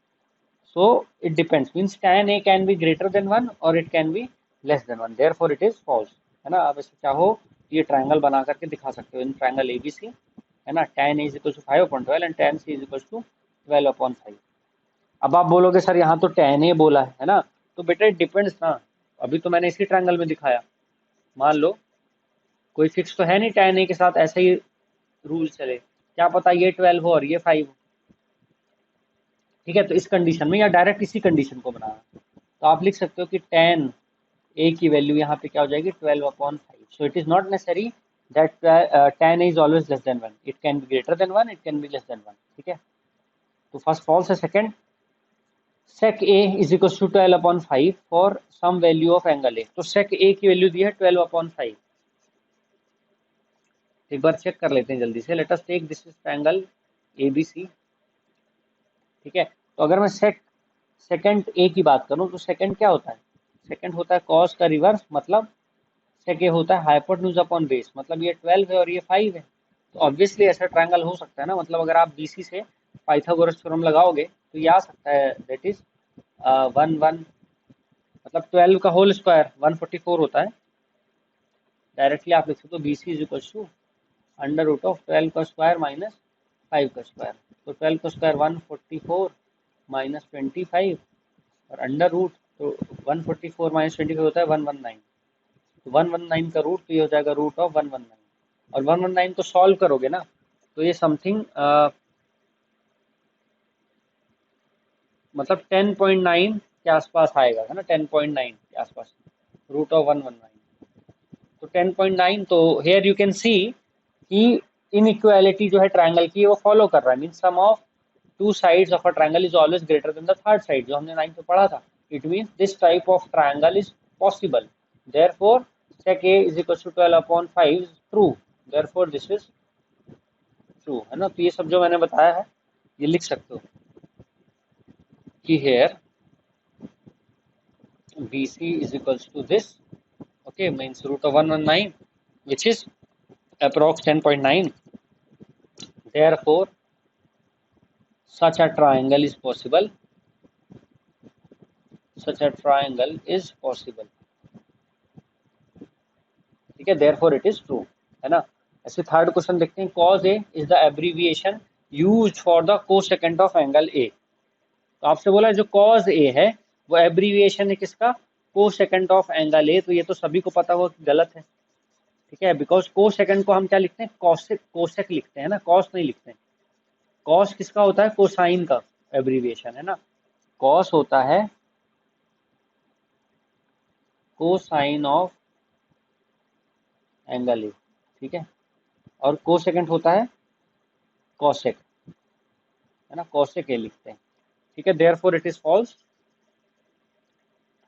So it depends, means tan a can be greater than 1 or it can be less than 1, therefore it is false, है ना। आप इसे चाहो ये ट्रायंगल बना करके दिखा सकते हो, इन ट्रायंगल एबीसी, है ना, tan a is equal to 5/12 and tan c is equal to 12/5। अब आप बोलोगे सर यहाँ तो tan a बोला है ना, तो बेटा डिपेंड्स ना, अभी तो मैंने इसी ट्रायंगल में दिखाया, मान लो कोई फिक्स तो है नहीं tan a के साथ ऐसे ही रूल चले, क्या पता ये 12 हो और ये 5 हो, ठीक है। तो इस कंडीशन में या डायरेक्ट इसी कंडीशन को बनाना, तो आप लिख सकते हो कि tan a की वैल्यू यहाँ पे क्या हो जाएगी 12/5। So it is not necessary that tan a is always less than 1, it can be greater than 1, it can be less than 1, ठीक है। तो फर्स्ट फॉल्स है। Second, sec a is equal to 12/5 for some value of angle a, तो sec a की value दी है 12/5। एक बार check कर लेते हैं जल्दी से, let us take this is triangle ABC, ठीक है। तो अगर मैं सेकंड ए की बात करूं तो सेकंड क्या होता है, सेकंड होता है कॉस का रिवर्स, मतलब सेक ए होता है हाइपोटेन्यूज अपॉन बेस, मतलब ये 12 है और ये 5 है, तो ऑब्वियसली ऐसा ट्रायंगल हो सकता है ना, मतलब अगर आप BC से पाइथागोरस थ्योरम लगाओगे तो ये आ सकता है, दैट इज 1 मतलब 12 का होल स्क्वायर 144 होता है, डायरेक्टली आप लिख सकते हो BC is equal to under root of 12 का स्क्वायर माइनस 5 का स्क्वायर, तो 12 का स्क्वायर 144 माइनस 25 और अंडर रूट, तो 144 माइनस 25 होता है 119, तो 119 का रूट, तो ये हो जाएगा रूट ऑफ 119, और 119 को सॉल्व करोगे ना तो ये समथिंग मतलब 10.9 के आसपास आएगा, है ना, 10.9 के आसपास, रूट ऑफ 119, तो 10.9। तो हेयर यू कैन सी कि इनइक्वालिटी जो है ट्रायंगल की वो फॉलो कर रहा है, mean sum of two sides of a triangle is always greater than the third side, जो हमने 9th में पढ़ा था। It means this type of triangle is possible, therefore sec a is equal to 12/5 is true, therefore this is true, है ना। तो ये सब जो मैंने बताया है ये लिख सकते हो कि here BC is equals to this, okay, means root of 119 which is approx 10.9, therefore such a triangle is possible, such a triangle is possible, ठीक है, therefore it is true, है ना। ऐसे थर्ड क्वेश्चन देखते हैं, cos A is the abbreviation used for the cosecant of angle A, तो आपसे बोला है जो cos A है वो एब्रीविएशन है किसका, कोसेकेंट ऑफ एंगल A, तो ये तो सभी को पता होगा कि गलत है, ठीक है, बिकॉज कोसेकेंट को हम क्या लिखते हैं, कोसेक, कोसेक लिखते हैं ना, कॉस नहीं लिखते हैं। कॉस किसका होता है, कोसाइन का एब्रीविएशन, है ना, कॉस होता है कोसाइन ऑफ एंगल ए, ठीक है, और कोसेकेंट होता है कॉसेक, है ना, कॉसेक ए लिखते हैं, ठीक है, therefore it is false.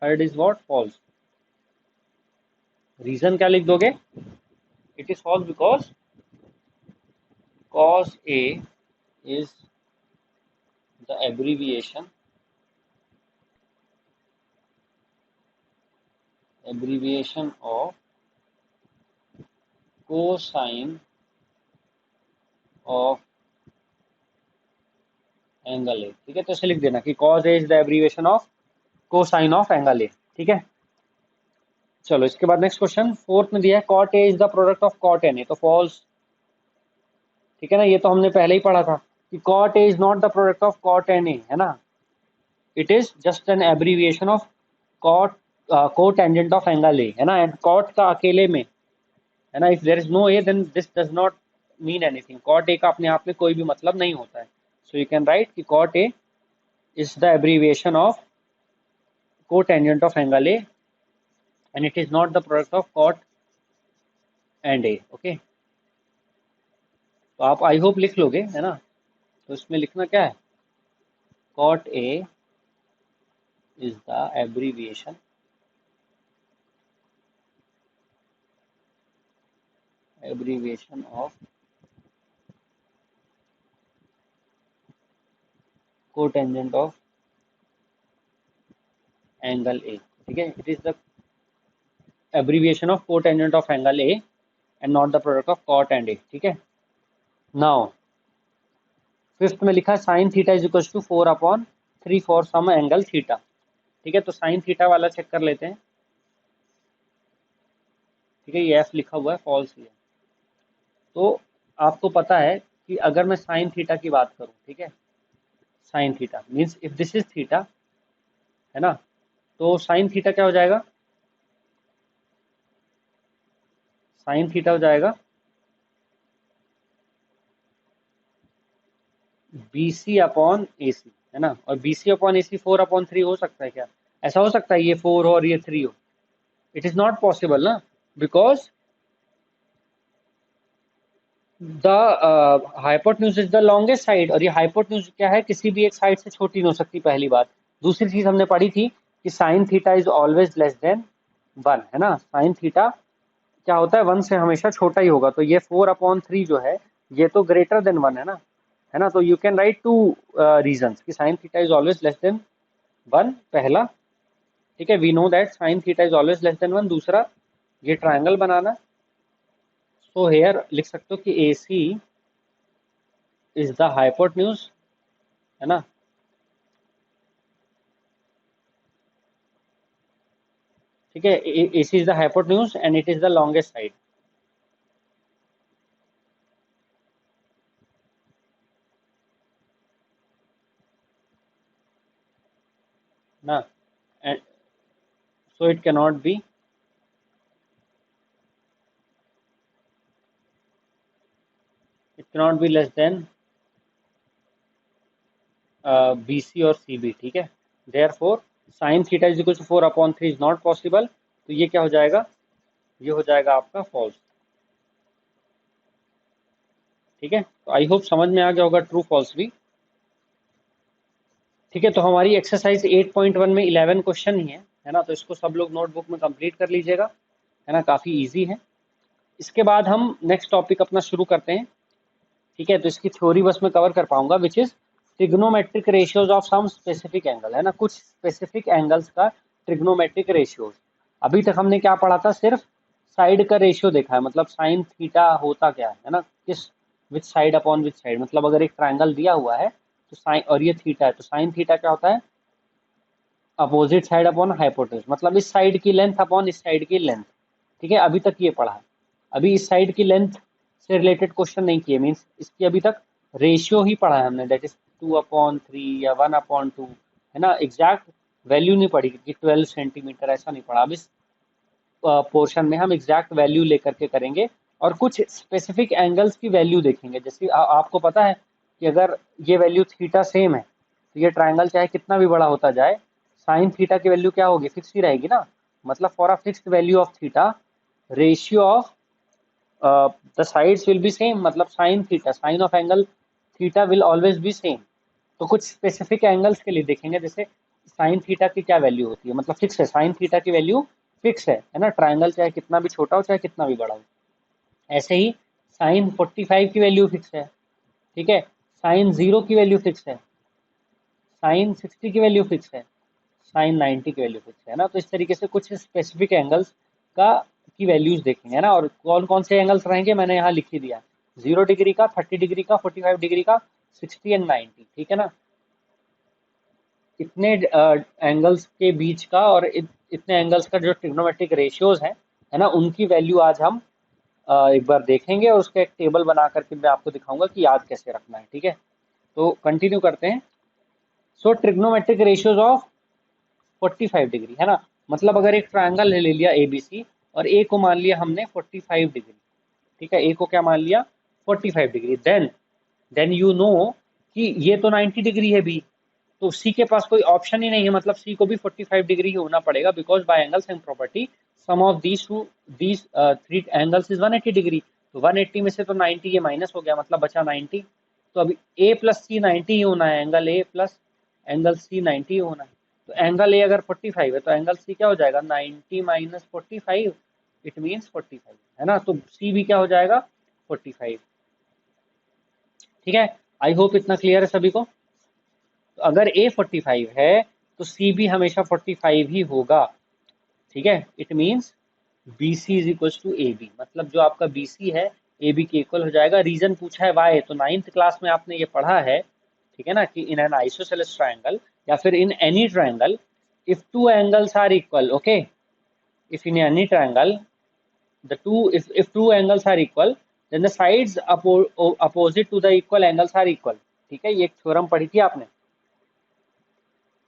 Third is what, false. Reason क्या लिख दोगे, it is false because cos A is the abbreviation of cosine of angle A, ठीक है, तो इसे लिख देना कि cos A is the abbreviation of cosine of angle A, ठीक है। चलो इसके बाद नेक्स्ट क्वेश्चन, फोर्थ में दिया है cot A is the product of cot NA, तो फॉल्स, ठीक है ना, ये तो हमने पहले ही पढ़ा था कि cot A is not the product of cot NA, है ना, it is just an abbreviation of cot cotangent of angle A, है ना, एंड cot का अकेले में, है ना, if there is no A then this does not mean anything, cot A का अपने आप में कोई भी मतलब नहीं होता है, सो यू कैन राइट कि cot A is the abbreviation of cotangent of angle A and it is not the product of cot and A, okay, तो आप आई होप लिख लोगे, है ना। तो इसमें लिखना क्या है, cot A is the abbreviation of cotangent of angle A, ठीक है, it is the abbreviation of cotangent of angle A and not the product of cot and A, ठीक है। नाउ फिफ्थ में लिखा है sin theta is equal to 4/2 3 for some angle theta. ठीक है, तो साइन थीटा वाला चेक कर लेते हैं। ठीक है, ये एफ लिखा हुआ है, फॉल्स ही है। तो आपको पता है कि अगर मैं साइन थीटा की बात करूं, ठीक है, sign theta means if this is theta, है ना, तो साइन थीटा क्या हो जाएगा, साइन थीटा हो जाएगा B C upon A C, है ना, और बी सी अपॉन ए सी 4/3 हो सकता है क्या? ऐसा हो सकता है ये 4 हो और ये 3 हो? इट इज नॉट पॉसिबल ना, because the hypotenuse is the longest side, और ये हाइपोटेन्यूज क्या है, किसी भी एक साइड से छोटी नहीं हो सकती, पहली बात। दूसरी चीज हमने पढ़ी थी कि sine theta is always less than 1, है ना, साइन थीटा क्या होता है, 1 से हमेशा छोटा ही होगा। तो ये 4/3 जो है ये तो ग्रेटर देन 1 है ना, तो you can write two reasons कि sine theta is always less than 1, पहला। ठीक है, we know that sine theta is always less than 1। दूसरा, ये ट्रायंगल बनाना, सो हेयर लिख सकते हो कि A C is the hypotenuse, है ना, ठीक है, A C is the hypotenuse and it is the longest side ना, and so it cannot be, it cannot be less than B C और सी बी। ठीक है, therefore sine theta is equal to 4/3 is not possible, तो ये क्या हो जाएगा, ये हो जाएगा आपका फॉल्स। ठीक है, तो आई होप समझ में आ गया होगा ट्रू फॉल्स भी। ठीक है, तो हमारी एक्सरसाइज 8.1 में 11 क्वेश्चन ही है ना, तो इसको सब लोग नोटबुक में कंप्लीट कर लीजिएगा, है ना, काफी इजी है। इसके बाद हम नेक्स्ट टॉपिक अपना शुरू करते हैं। ठीक है, तो इसकी थ्योरी बस मैं कवर कर पाऊंगा, which is trigonometric ratios of some specific angle, है ना, कुछ स्पेसिफिक एंगल्स का ट्रिग्नोमेट्रिक रेशियोज। अभी तक हमने क्या पढ़ा था, सिर्फ साइड का रेशियो देखा है, मतलब साइन थीटा होता क्या है ना, किस which side upon which side, मतलब अगर एक ट्रायंगल दिया हुआ है तो साइन, और ये थीटा है, तो साइन थीटा क्या होता है, अपोजिट साइड अपॉन हाइपोटेन्यूज, मतलब इस साइड की लेंथ अपॉन इस साइड की लेंथ। ठीक है, अभी तक ये पढ़ा है। अभी इस साइड की लेंथ से रिलेटेड क्वेश्चन नहीं किए, मीन्स इसकी अभी तक रेशियो ही पढ़ा है हमने, दैट इज 2/3 या 1/2, है ना, एग्जैक्ट वैल्यू नहीं पढ़ी कि 12 सेंटीमीटर, ऐसा नहीं पढ़ा। अब इस पोर्शन में हम एग्जैक्ट वैल्यू लेकर के करेंगे और कुछ स्पेसिफिक एंगल्स की वैल्यू देखेंगे। जैसे आपको पता है कि अगर ये वैल्यू थीटा सेम है तो ये ट्रायंगल चाहे कितना भी बड़ा होता जाए, साइन थीटा की वैल्यू क्या होगी, फिक्स ही रहेगी ना, मतलब for a fixed value of theta, ratio of the sides will be same, मतलब sine theta, sine of angle theta will always be same. तो कुछ स्पेसिफिक एंगल्स के लिए देखेंगे, जैसे साइन थीटा की क्या वैल्यू होती है, मतलब फिक्स है, साइन थीटा की वैल्यू फिक्स है ना, ट्रायंगल चाहे कितना भी छोटा हो चाहे कितना भी बड़ा हो। ऐसे ही साइन 45 की वैल्यू फिक्स है, ठीक है, साइन 0 की वैल्यू फिक्स है, साइन 60 की वैल्यू फिक्स है, साइन 90 की वैल्यू फिक्स है ना। तो इस तरीके से कुछ स्पेसिफिक एंगल्स का की वैल्यूज देखेंगे, है ना, और कौन कौन से एंगल्स रहेंगे मैंने यहाँ लिख ही दिया, 0 डिग्री का, 30 डिग्री का, 45 डिग्री का, 60 एंड 90। ठीक है ना, इतने एंगल्स के बीच का और इतने एंगल्स का जो ट्रिग्नोमेट्रिक रेशियोज हैं, है ना, उनकी वैल्यू आज हम एक बार देखेंगे और उसका एक टेबल बना करके मैं आपको दिखाऊंगा कि याद कैसे रखना है। ठीक है, तो कंटिन्यू करते हैं। सो ट्रिग्नोमेट्रिक रेशियोज ऑफ 45 डिग्री, है ना, मतलब अगर एक ट्रायंगल ले लिया ए बी सी और ए को मान लिया हमने 45 डिग्री, ठीक है, ए को क्या मान लिया 45 डिग्री, देन यू नो कि ये तो 90 डिग्री है बी, तो सी के पास कोई ऑप्शन ही नहीं है, मतलब सी को भी 45 डिग्री ही होना पड़ेगा, because by angles and property sum of these three angles is 180 degree. तो 180 में से तो 90 ये माइनस हो गया, मतलब बचा 90। तो अभी ए प्लस सी 90 ही होना है, angle A plus angle C 90 ही होना है। तो एंगल ए अगर 45 है तो एंगल सी क्या हो जाएगा, 90 माइनस 45, इट मीन्स 45, है ना, तो सी भी क्या हो जाएगा 45। ठीक है, आई होप इतना क्लियर है सभी को। तो अगर ए 45 है तो सी भी हमेशा 45 ही होगा। ठीक है, it means B C is equal to A B, मतलब जो आपका बी सी है ए बी के इक्वल हो जाएगा। रीजन पूछा है वाई, तो नाइन्थ क्लास में आपने ये पढ़ा है, ठीक है ना, कि इन एन आइसोसेलेस ट्रायंगल या फिर in any triangle if two angles are equal, okay, if in any triangle if two angles are equal then the sides opposite to the equal angles are equal। ठीक है, ये एक theorem पढ़ी थी आपने,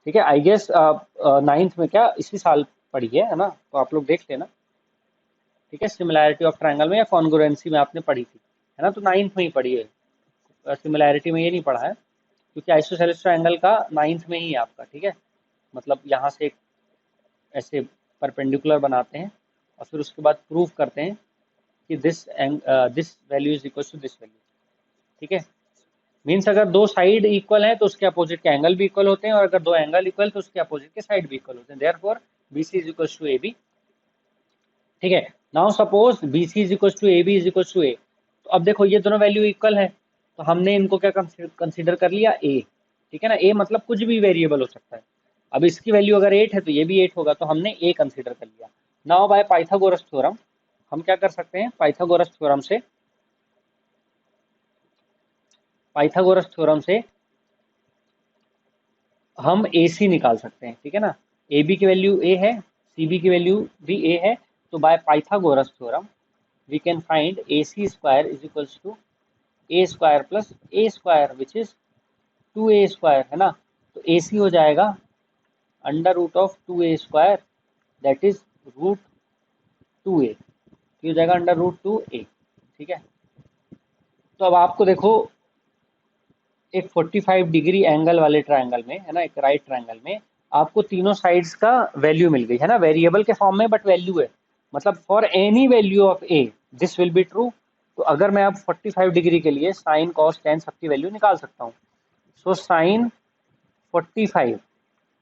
ठीक है, आई गेस 9th में, क्या इसी साल पढ़ी है ना, तो आप लोग देख लेना, ठीक है, सिमिलैरिटी ऑफ ट्रायंगल में या कॉन्ग्रुएंसी में आपने पढ़ी थी, है ना, तो 9th में ही पढ़ी है, सिमिलैरिटी में ये नहीं पढ़ा है, क्योंकि आइसोसेलेस ट्रायंगल का 9th में ही है आपका, ठीक है, मतलब यहाँ से एक ऐसे परपेंडिकुलर बनाते हैं और फिर उसके बाद प्रूव करते हैं कि this value is equal to this value, ठीक है, मीन्स अगर दो साइड इक्वल है तो उसके अपोजिट के एंगल भी इक्वल होते हैं, और अगर दो एंगल इक्वल तो उसके अपोजिट के साइड भी इक्वल होते हैं, therefore BC is equal to AB, ठीक है। Now suppose BC is equal to AB is equal to A, तो अब देखो ये दोनों वैल्यू इक्वल है, तो हमने इनको क्या कंसिडर कर लिया A, ठीक है ना, A मतलब कुछ भी वेरिएबल हो सकता है, अब इसकी वैल्यू अगर 8 है तो ये भी 8 होगा, तो हमने A कंसिडर कर लिया। नाउ बाय पाइथागोरस थ्योरम हम क्या कर सकते हैं, पाइथागोरस थ्योरम से हम AC निकाल सकते हैं, ठीक है ना, AB की वैल्यू A है, CB की वैल्यू भी A है, तो by Pythagoras theorem we can find AC square is equals to A square plus A square which is 2A square, है ना, तो AC हो जाएगा under root of 2A square that is root 2A, ये हो जाएगा अंडर रूट 2A, ठीक है। तो अब आपको देखो एक 45 डिग्री एंगल वाले ट्रायंगल में, है ना, एक राइट ट्रायंगल में आपको तीनों साइड्स का वैल्यू मिल गई, है ना, वेरिएबल के फॉर्म में बट वैल्यू है, मतलब for any value of A this will be true. तो अगर मैं अब 45 डिग्री के लिए साइन कॉस टेन सबकी वैल्यू निकाल सकता हूँ, सो साइन 45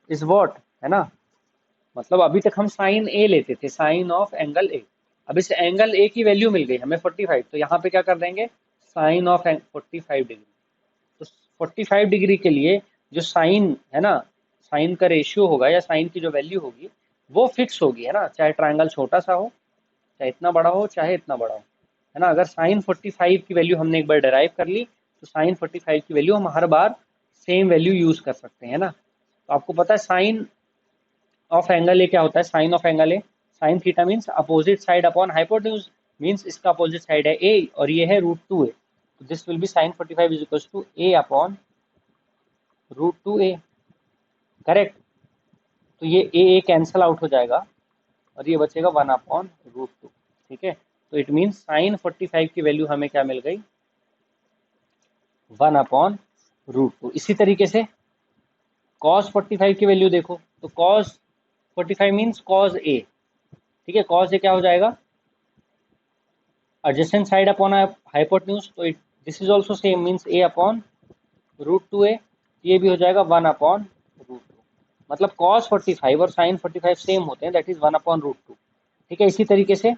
इज व्हाट, है ना, मतलब अभी तक हम साइन A लेते थे, साइन ऑफ एंगल A, अब इस एंगल A की वैल्यू मिल गई हमें 45, तो यहाँ पे क्या कर देंगे, साइन ऑफ 45 डिग्री, तो 45 डिग्री के लिए जो साइन है ना, साइन का रेशियो होगा या साइन की जो वैल्यू होगी वो फिक्स होगी, है ना, चाहे ट्रायंगल छोटा सा हो, चाहे इतना बड़ा हो, चाहे इतना बड़ा हो, है ना। अगर साइन 45 की वैल्यू हमने एक बार डिराइव कर ली तो साइन 45 की वैल्यू हम हर बार सेम वैल्यू यूज कर सकते हैं, है ना। तो आपको पता है साइन ऑफ एंगल ए क्या होता है, sine of angle A, sine theta means opposite side upon hypotenuse, means इसका अपोजिट साइड है ए और ये है रूट 2A, तो this will be sine 45 is equal to A upon root 2A, correct. तो ये A कैंसल आउट हो जाएगा और ये बचेगा 1 अपॉन रूट 2, ठीक है। तो इट मीन्स साइन 45 की वैल्यू हमें क्या मिल गई, 1 अपॉन रूट 2। इसी तरीके से cos 45 की वैल्यू देखो, तो cos 45 मीन्स cos A, ठीक है, cos A क्या हो जाएगा, adjacent साइड अपॉन हाइपोटेन्यूज, तो this is also same means A upon root 2A, ये भी हो जाएगा 1 अपॉन रूट 2, मतलब cos 45 और sin 45 सेम होते हैं, दैट इज 1 अपॉन रूट 2, ठीक है। इसी तरीके से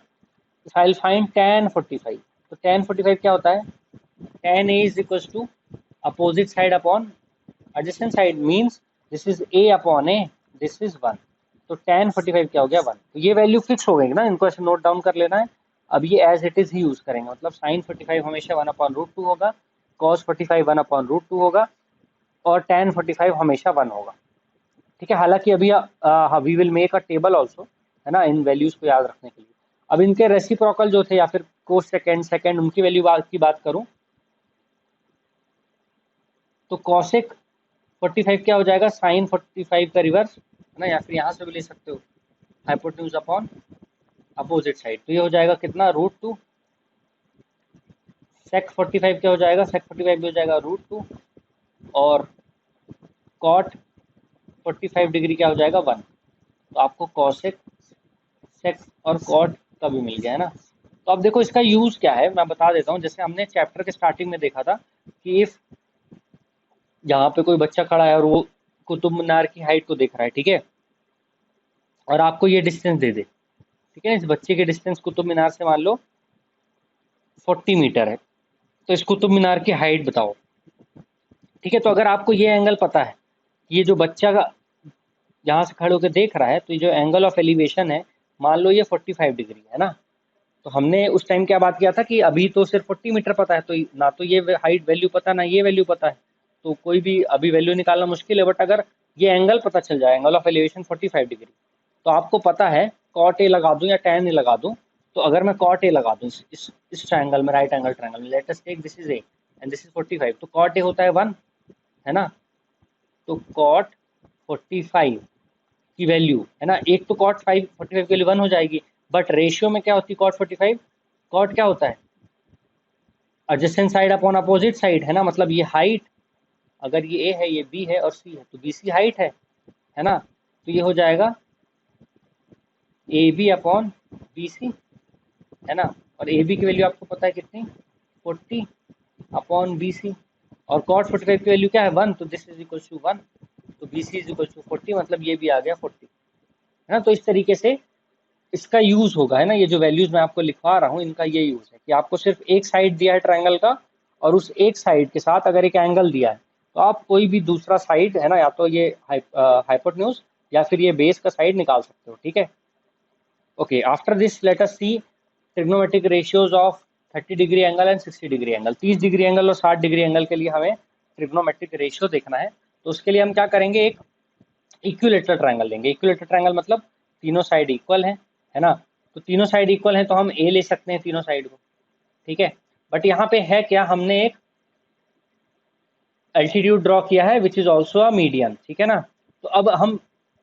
आई विल फाइंड tan 45, तो tan 45 क्या होता है, tan A is equal to opposite side upon adjacent side, means this is A upon A, this is 1, तो tan 45 क्या हो गया 1, तो ये वैल्यू फिक्स हो गई ना, इनको ऐसे नोट डाउन कर लेना है। अब ये एज इट इज ही यूज करेंगे, मतलब sin 45 हमेशा 1 अपॉन रूट 2 होगा, cos 45 1 अपॉन रूट 2 होगा और tan 45 हमेशा 1 होगा, ठीक है। हालांकि अभी we will make a table also, है ना, इन वैल्यूज को याद रखने के लिए। अब इनके रेसिप्रोकल जो थे या फिर कोस सेकेंड उनकी वैल्यू की बात करूं तो कॉसेक 45 क्या हो जाएगा, साइन 45 का रिवर्स, है ना, या फिर यहाँ से भी ले सकते हो हाइपोटेन्यूज अपॉन अपोजिट साइड, तो ये हो जाएगा कितना, रूट 2। सेक 45 क्या हो जाएगा, सेक 45 भी हो जाएगा रूट 2, और कॉट 45 डिग्री क्या हो जाएगा 1, तो आपको कॉसेक सेक और कॉट का भी मिल गया, है ना। तो अब देखो इसका यूज क्या है, मैं बता देता हूँ। जैसे हमने चैप्टर के स्टार्टिंग में देखा था कि इफ यहाँ पे कोई बच्चा खड़ा है और वो कुतुब मीनार की हाइट को देख रहा है, ठीक है, और आपको ये डिस्टेंस दे दे, ठीक है, इस बच्चे की डिस्टेंस कुतुब मीनार से मान लो 40 मीटर है, तो इस कुतुब मीनार की हाइट बताओ, ठीक है। तो अगर आपको ये एंगल पता है, ये जो बच्चा का यहाँ से खड़े होकर देख रहा है, तो ये जो एंगल ऑफ एलिवेशन है, मान लो ये 45 डिग्री है ना, तो हमने उस टाइम क्या बात किया था कि अभी तो सिर्फ 40 मीटर पता है, तो ना तो ये हाइट वैल्यू पता, ना ये वैल्यू पता है, तो कोई भी अभी वैल्यू निकालना मुश्किल है, बट अगर ये एंगल पता चल जाए, एंगल ऑफ एलिवेशन 45 डिग्री, तो आपको पता है कॉट ए लगा दूं या टैन ए लगा दूं। तो अगर मैं कॉट ए लगा दूं इस ट्रायंगल में, राइट एंगल ट्रायंगल में, let us take this is A and this is 45, तो कॉट ए होता है 1, है ना। तो कॉट 45 की वैल्यू, है ना, एक तो कॉट 45 की वैल्यू 1 हो जाएगी, बट रेशियो में क्या होती है कॉट 45, कॉट क्या होता है, adjacent side upon opposite side, है ना। मतलब ये हाइट, अगर ये ए है, ये बी है और सी है, तो बी सी हाइट है ना। तो ये हो जाएगा A B upon B C, है ना। और ए बी की वैल्यू आपको पता है कितनी, 40 अपॉन बी सी, और कॉट 45 की वैल्यू क्या है 1, तो दिस इज इक्वल टू 1, तो B C is equal to 40, मतलब ये भी आ गया 40, है ना। तो इस तरीके से इसका यूज होगा, है ना। ये जो वैल्यूज मैं आपको लिखवा रहा हूँ, इनका ये यूज है कि आपको सिर्फ एक साइड दिया है ट्रायंगल का, और उस एक साइड के साथ अगर एक एंगल दिया है, तो आप कोई भी दूसरा साइड, है ना, या तो ये हाइपोटेन्यूज या फिर ये बेस का साइड निकाल सकते हो, ठीक है। Okay, after this let us see trigonometric ratios of 30 degree angle and 60 degree angle. 30 degree angle और 60 डिग्री एंगल के लिए हमें ट्रिग्नोमेट्रिक रेशियो देखना है। तो उसके लिए हम क्या करेंगे, एक इक्विलेटरल ट्रायंगल लेंगे। इक्विलेटरल ट्रायंगल मतलब तीनों साइड इक्वल है ना। तो तीनों साइड इक्वल है, तो हम ए ले सकते हैं तीनों साइड को, ठीक है। बट यहाँ पे है क्या, हमने एक एल्टीट्यूड ड्रॉ किया है which is also a median, ठीक है ना। तो अब हम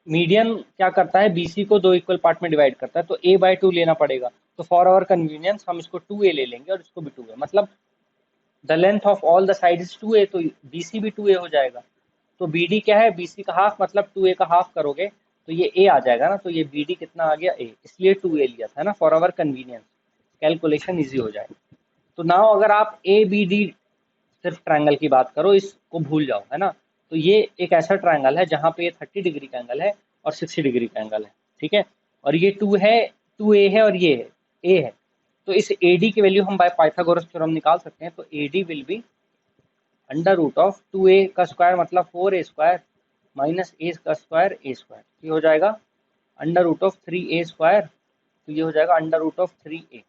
मीडियन क्या करता है, बीसी को दो इक्वल पार्ट में डिवाइड करता है, तो a बाय 2 लेना पड़ेगा। तो फॉर आवर कन्वीनियंस हम इसको 2a ले लेंगे और इसको भी 2a, मतलब the length of all the side is 2a, तो बीसी भी 2a हो जाएगा। तो बीडी क्या है, बीसी का हाफ, मतलब 2a का हाफ करोगे तो ये a आ जाएगा ना। तो ये बीडी कितना आ गया, a, इसलिए 2a लिया था, है ना, for our convenience, calculation easy हो जाए। तो नाउ अगर आप ए बी डी सिर्फ ट्रायंगल की बात करो, इसको भूल जाओ, है ना। तो ये एक ऐसा ट्रायंगल है जहाँ पे ये 30 डिग्री का एंगल है और 60 डिग्री का एंगल है, ठीक है। और ये 2 है, 2a है, और ये है a है। तो इस AD की वैल्यू हम बाय पाइथागोरस थ्योरम निकाल सकते हैं। तो AD will be under root of 2a का स्क्वायर मतलब 4a स्क्वायर माइनस a का स्क्वायर a स्क्वायर, ये हो जाएगा under root of 3a square, तो ये हो जाएगा अंडर रूट ऑफ 3a।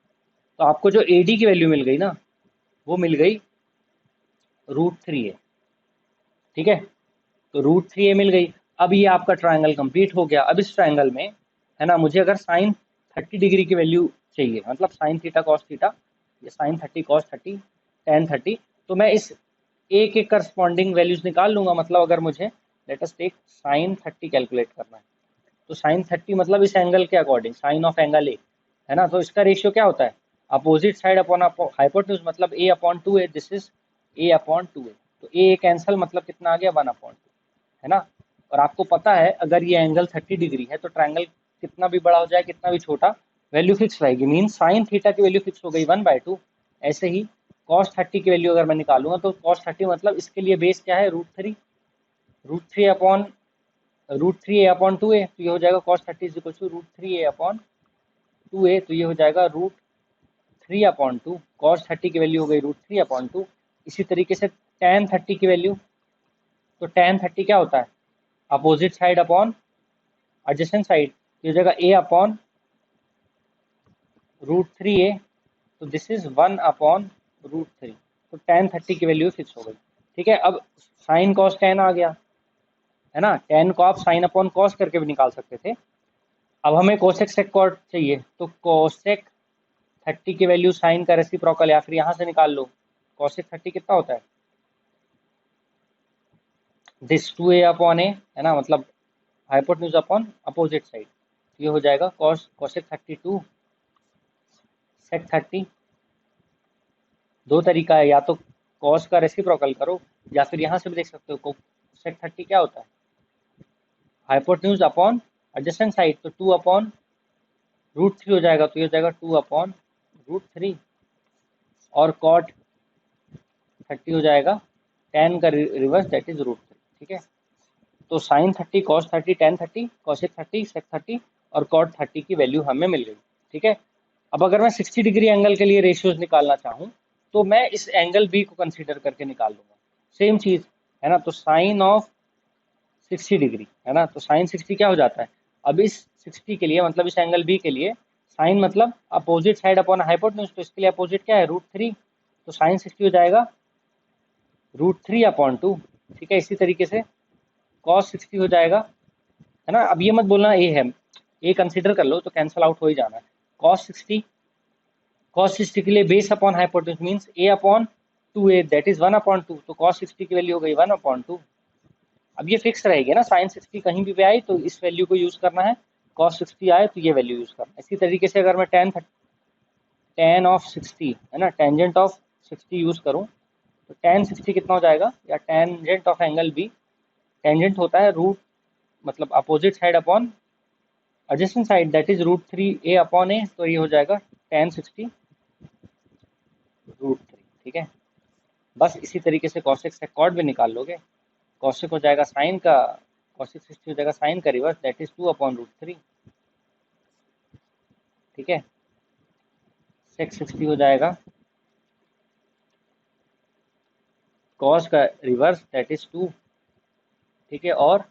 तो आपको जो AD की वैल्यू मिल गई ना, वो मिल गई √3a, ठीक है। तो √3a मिल गई। अब ये आपका ट्रायंगल कंप्लीट हो गया। अब इस ट्रायंगल में, है ना, मुझे अगर साइन 30 डिग्री की वैल्यू चाहिए, मतलब साइन थीटा कॉस थीटा, ये साइन 30 कॉस 30 टेन 30, तो मैं इस ए के करस्पॉन्डिंग वैल्यूज निकाल लूंगा। मतलब अगर मुझे let us take sine 30 calculate करना है, तो साइन 30 मतलब इस एंगल के according sine of angle A, है ना। तो इसका रेशियो क्या होता है, अपोजिट साइड अपॉन हाइपोटेन्यूज, मतलब a upon 2a, this is a upon 2a। तो a कैंसल, मतलब कितना आ गया 1 अपॉन 2, है ना। और आपको पता है अगर ये एंगल 30 डिग्री है, तो ट्रायंगल कितना भी बड़ा हो जाए कितना भी छोटा, वैल्यू फिक्स रहेगी। मीन साइन थीटा की वैल्यू फिक्स हो गई 1/2। ऐसे ही कॉस 30 की वैल्यू अगर मैं निकालूंगा, तो कॉस 30 मतलब इसके लिए बेस क्या है, √3 अपॉन √3a अपॉन 2a, तो ये हो जाएगा cos 30 is equal to √3a upon 2a, तो ये हो जाएगा √3 अपॉन 2। कॉस 30 की वैल्यू हो गई √3 अपॉन 2। इसी तरीके से tan 30 की वैल्यू, तो tan 30 क्या होता है, opposite side upon adjacent side, ये हो जाएगा a अपॉन √3a, तो दिस इज 1 अपॉन √3। तो tan 30 की वैल्यू फिक्स हो गई, ठीक है। अब साइन कॉस tan आ गया, है ना। tan को आप साइन अपॉन कॉस करके भी निकाल सकते थे। अब हमें कोसेक सेक कॉट चाहिए, तो कोसेक 30 की वैल्यू साइन का रेसिप्रोकल, या फिर यहाँ से निकाल लो। कोसेक 30 कितना होता है, दिस 2a अपॉन a, है ना, मतलब हाइपोटेन्यूज अपॉन अपोजिट साइड, ये हो जाएगा कोसेक 32 सेक 30। दो तरीका है, या तो कॉस का रेसिप्रोकल करो, या फिर यहाँ से भी देख सकते हो सेक 30 क्या होता है, हाइपोटेन्यूज अपॉन एडजेसेंट साइड, तो 2 अपॉन √3 हो जाएगा, तो ये हो जाएगा 2 अपॉन √3। और कॉट 30 हो जाएगा tan का रिवर्स, दैट इज √3, ठीक है। तो साइन 30 कॉस 30 tan 30 कॉसेक 30 सेक 30 और कॉट 30 की वैल्यू हमें मिल गई, ठीक है। अब अगर मैं 60 डिग्री एंगल के लिए रेशियोज निकालना चाहूँ, तो मैं इस एंगल बी को कंसीडर करके निकाल लूंगा। सेम चीज, है ना। तो साइन ऑफ 60 डिग्री, है ना, तो साइन 60 क्या हो जाता है, अब इस 60 के लिए, मतलब इस एंगल बी के लिए साइन मतलब अपोजिट साइड अपॉन हाइपोटेन्यूज, तो इसके लिए अपोजिट क्या है √3, तो साइन 60 हो जाएगा √3 अपॉन 2, ठीक है। इसी तरीके से cos 60 हो जाएगा, है ना। अब ये मत बोलना a है, a कंसिडर कर लो तो कैंसल आउट हो ही जाना है। cos 60 के लिए base upon hypotenuse means a upon 2a that is 1/2, तो cos 60 की वैल्यू हो गई 1/2। अब ये फिक्स रहेगी ना, sin 60 कहीं भी आए तो इस वैल्यू को यूज करना है, cos 60 आए तो ये वैल्यू यूज करना है। इसी तरीके से अगर मैं tan ऑफ 60 है ना, टेंजेंट ऑफ 60 यूज करूं तो tan 60 कितना हो जाएगा, या tangent of angle B, tangent होता है रूट मतलब opposite side upon adjacent side that is √3a upon a, तो ये हो जाएगा tan 60 √3। ठीक है, बस इसी तरीके से cosec सेकॉर्ड भी निकाल लोगे। cosec हो जाएगा साइन का, cosec 60 हो जाएगा साइन का रिवर्स दैट इज 2/√3। ठीक है, sec 60 हो जाएगा cos का रिवर्स दैट इज 2। ठीक है, और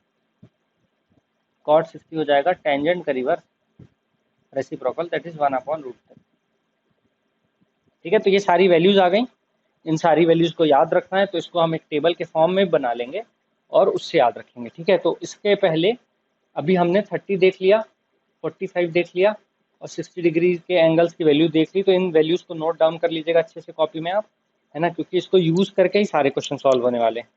cot 60 हो जाएगा टेंजेंट का रिवर्स रेसिप्रोकल दैट इज 1/√3। ठीक है, तो ये सारी वैल्यूज आ गई। इन सारी वैल्यूज को याद रखना है तो इसको हम एक टेबल के फॉर्म में बना लेंगे और उससे याद रखेंगे। ठीक है, तो इसके पहले अभी हमने 30 देख लिया, 45 देख लिया और 60 डिग्री के एंगल्स की वैल्यू देख ली। तो इन वैल्यूज को नोट डाउन कर लीजिएगा अच्छे से कॉपी में आप, है ना, क्योंकि इसको यूज करके ही सारे क्वेश्चन सॉल्व होने वाले हैं।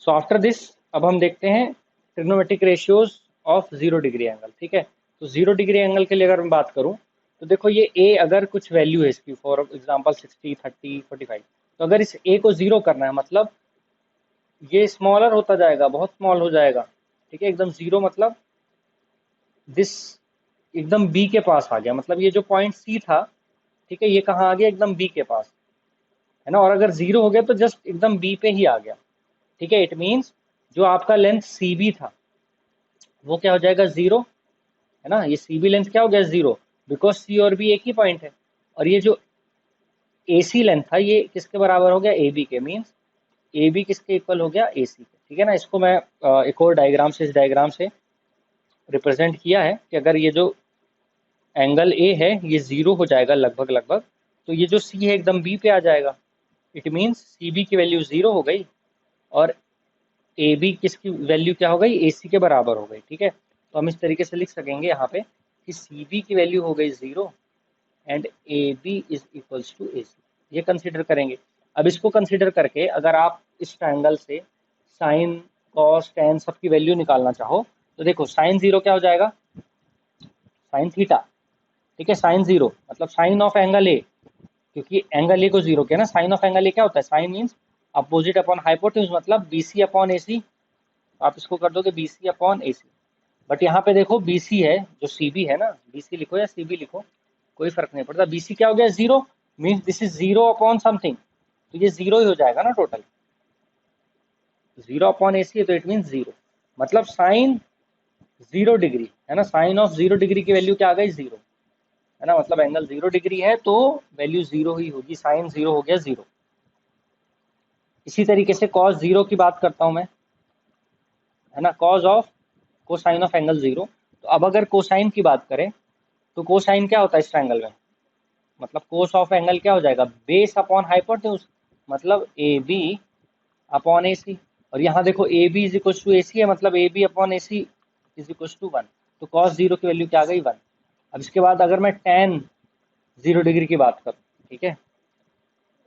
सो आफ्टर दिस अब हम देखते हैं trigonometric ratios of 0 degree angle. ठीक है, तो 0 डिग्री एंगल के लिए अगर मैं बात करूं तो देखो ये a अगर कुछ वैल्यू है इसकी, फॉर एग्जांपल 60, 30, 45, तो अगर इस a को 0 करना है मतलब ये स्मॉलर होता जाएगा, बहुत स्मॉल हो जाएगा। ठीक है, एकदम 0 मतलब दिस एकदम b के पास आ गया, मतलब ये जो पॉइंट c था, ठीक है, ये कहाँ आ गया, एकदम b के पास, है ना। और अगर 0 हो गया तो जस्ट एकदम b पे ही आ गया। ठीक है, इट मीन्स जो आपका लेंथ cb था वो क्या हो जाएगा 0, है ना। ये cb लेंथ क्या हो गया 0, बिकॉज c और b एक ही पॉइंट है। और ये जो ac लेंथ था ये किसके बराबर हो गया, ab के, मीन्स ab किसके इक्वल हो गया, ac के। ठीक है ना, इसको मैं एक और डायग्राम से, इस डायग्राम से रिप्रेजेंट किया है कि अगर ये जो एंगल a है ये 0 हो जाएगा लगभग लगभग, तो ये जो c है एकदम b पे आ जाएगा। इट मीन्स cb की वैल्यू 0 हो गई और ए बी किसकी वैल्यू क्या हो गई, ए सी के बराबर हो गई। ठीक है, तो हम इस तरीके से लिख सकेंगे यहाँ पे कि सी बी की वैल्यू हो गई 0 and A B is equals to A C. ये कंसिडर करेंगे। अब इसको कंसिडर करके अगर आप इस ट्रायंगल से साइन कॉस टेन सबकी वैल्यू निकालना चाहो तो देखो साइन 0 क्या हो जाएगा, साइन थीटा। ठीक है, साइन 0 मतलब साइन ऑफ एंगल ए, क्योंकि एंगल ए को 0 किया ना, साइन ऑफ एंगल ए क्या होता है, sine means opposite upon hypotenuse मतलब B C upon A C, आप इसको कर दोगे B C upon A C. But यहाँ पे देखो बी सी है जो सी बी है ना, बी सी लिखो या सी बी लिखो कोई फर्क नहीं पड़ता। बी सी क्या हो गया 0, means this is 0 upon something, तो ये 0 ही हो जाएगा ना टोटल, 0 अपॉन ए सी है तो इट मीन्स 0, मतलब साइन 0 डिग्री, है ना, साइन ऑफ 0 डिग्री की वैल्यू क्या आ गई 0, है ना, मतलब एंगल 0 डिग्री है तो वैल्यू 0 ही होगी, साइन 0 हो गया 0। इसी तरीके से कॉस 0 की बात करता हूं मैं, है ना, cos of cosine of angle 0। तो अब अगर कोसाइन की बात करें तो कोसाइन क्या होता है इस ट्रायंगल में, मतलब कोस ऑफ एंगल क्या हो जाएगा, बेस अपॉन हाइपोटेन्यूज, मतलब ए बी अपॉन ए सी। और यहाँ देखो A B is equal to A C है, मतलब A B upon A C is equal to 1, तो कॉस 0 की वैल्यू क्या आ गई 1। अब इसके बाद अगर मैं टेन 0 डिग्री की बात करूँ, ठीक है,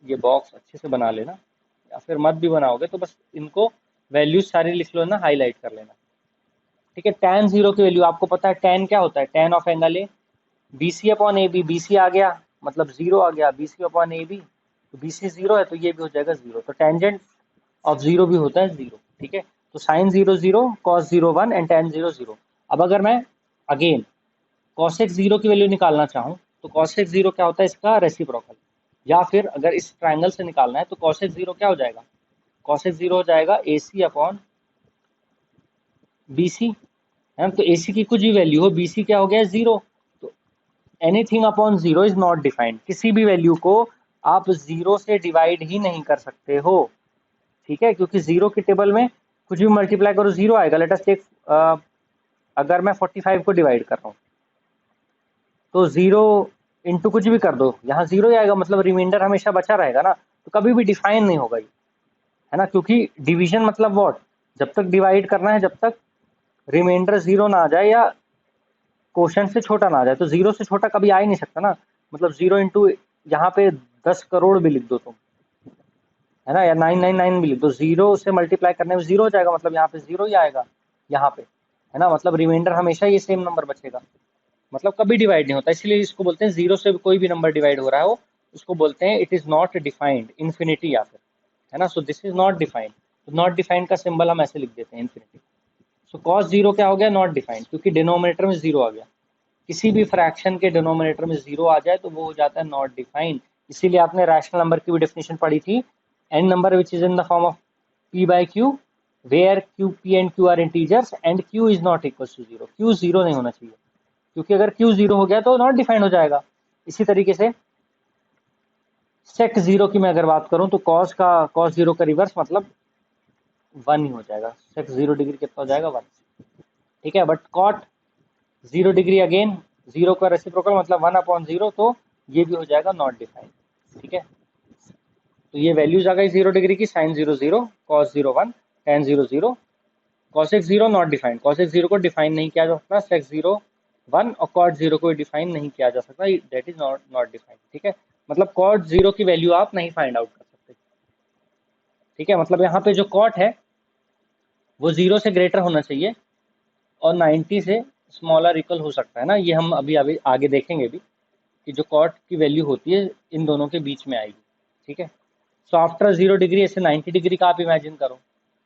ये बॉक्स अच्छे से बना लेना या फिर मत भी बनाओगे तो बस इनको वैल्यूज सारी लिख लो ना, हाईलाइट कर लेना। ठीक है, tan 0 की वैल्यू आपको पता है, tan क्या होता है, tan of angle A, B C upon A B, B C आ गया मतलब 0 आ गया, B C upon A B, तो बी सी 0 है तो ये भी हो जाएगा 0, तो टेंजेंट ऑफ 0 भी होता है 0। ठीक है, तो साइन 0 0, कॉस 0 1 एंड tan 0 0। अब अगर मैं अगेन कॉसेक 0 की वैल्यू निकालना चाहूँ तो कॉसेक 0 क्या होता है, इसका रेसिप्रोकल, या फिर अगर इस ट्राइंगल से निकालना है तो कॉसेक 0 क्या हो जाएगा, कॉसेक 0 हो जाएगा ए सी अपॉन बी सी, है ना। तो ए सी की कुछ भी वैल्यू हो, बी सी क्या हो गया 0, तो anything upon 0 is not defined, किसी भी वैल्यू को आप 0 से डिवाइड ही नहीं कर सकते हो। ठीक है, क्योंकि 0 की टेबल में कुछ भी मल्टीप्लाई करो 0 आएगा। लेट अस टेक अगर मैं 45 को डिवाइड कर रहा हूँ तो 0 इंटू कुछ भी कर दो, यहाँ 0 ही आएगा, मतलब रिमाइंडर हमेशा बचा रहेगा ना, तो कभी भी डिफाइन नहीं होगा ये, है ना, क्योंकि डिवीजन मतलब व्हाट, जब तक डिवाइड करना है जब तक रिमाइंडर 0 ना आ जाए या क्वोशंट से छोटा ना आ जाए। तो 0 से छोटा कभी आ ही नहीं सकता ना, मतलब 0 इंटू यहाँ पे 10 करोड़ भी लिख दो तुम, है ना, या 999 भी लिख दो, 0 से मल्टीप्लाई करने में 0 हो जाएगा, मतलब यहाँ पे 0 ही आएगा यहाँ पे, है ना, मतलब रिमाइंडर हमेशा ये सेम नंबर बचेगा, मतलब कभी डिवाइड नहीं होता। इसलिए इसको बोलते हैं 0 से कोई भी नंबर डिवाइड हो रहा है वो, उसको बोलते हैं it is not defined, infinity या फिर, है ना। सो दिस इज नॉट डिफाइंड, तो नॉट डिफाइंड का सिंबल हम ऐसे लिख देते हैं इन्फिनिटी। सो cos 0 क्या हो गया, नॉट डिफाइंड, क्योंकि डिनोमिनेटर में 0 आ गया। किसी भी फ्रैक्शन के डिनोमिनेटर में 0 आ जाए तो वो हो जाता है नॉट डिफाइंड। इसीलिए आपने रैशनल नंबर की भी डेफिनेशन पढ़ी थी, an number which is in the form of p by q where q, p and q are integers and q is not equals to 0, q 0 नहीं होना चाहिए, क्योंकि अगर q 0 हो गया तो नॉट डिफाइंड हो जाएगा। इसी तरीके से sec 0 की मैं अगर बात करूं तो cos 0 का रिवर्स मतलब 1 ही हो जाएगा, sec 0 डिग्री कितना हो जाएगा 1, ठीक है। बट cot 0 डिग्री अगेन 0 का रेसिप्रोकल मतलब 1/0, तो ये भी हो जाएगा नॉट डिफाइंड, ठीक है। तो ये वैल्यूज आ गई 0 डिग्री की, sin 0 0, cos 0 1, tan 0 0, cosec 0 not defined, cosec 0 को डिफाइन नहीं किया जा सकता, sec 0 1 और cot 0 को डिफाइन नहीं किया जा सकता, दैट इज नॉट डिफाइंड, ठीक है। मतलब cot 0 की वैल्यू आप नहीं फाइंड आउट कर सकते, ठीक है। मतलब यहाँ पे जो cot है वो 0 से ग्रेटर होना चाहिए और 90 से स्मॉलर इक्वल हो सकता है ना, ये हम अभी अभी आगे देखेंगे भी कि जो कॉट की वैल्यू होती है इन दोनों के बीच में आएगी, ठीक है। सो आफ्टर 0 डिग्री ऐसे 90 डिग्री का आप इमेजिन करो,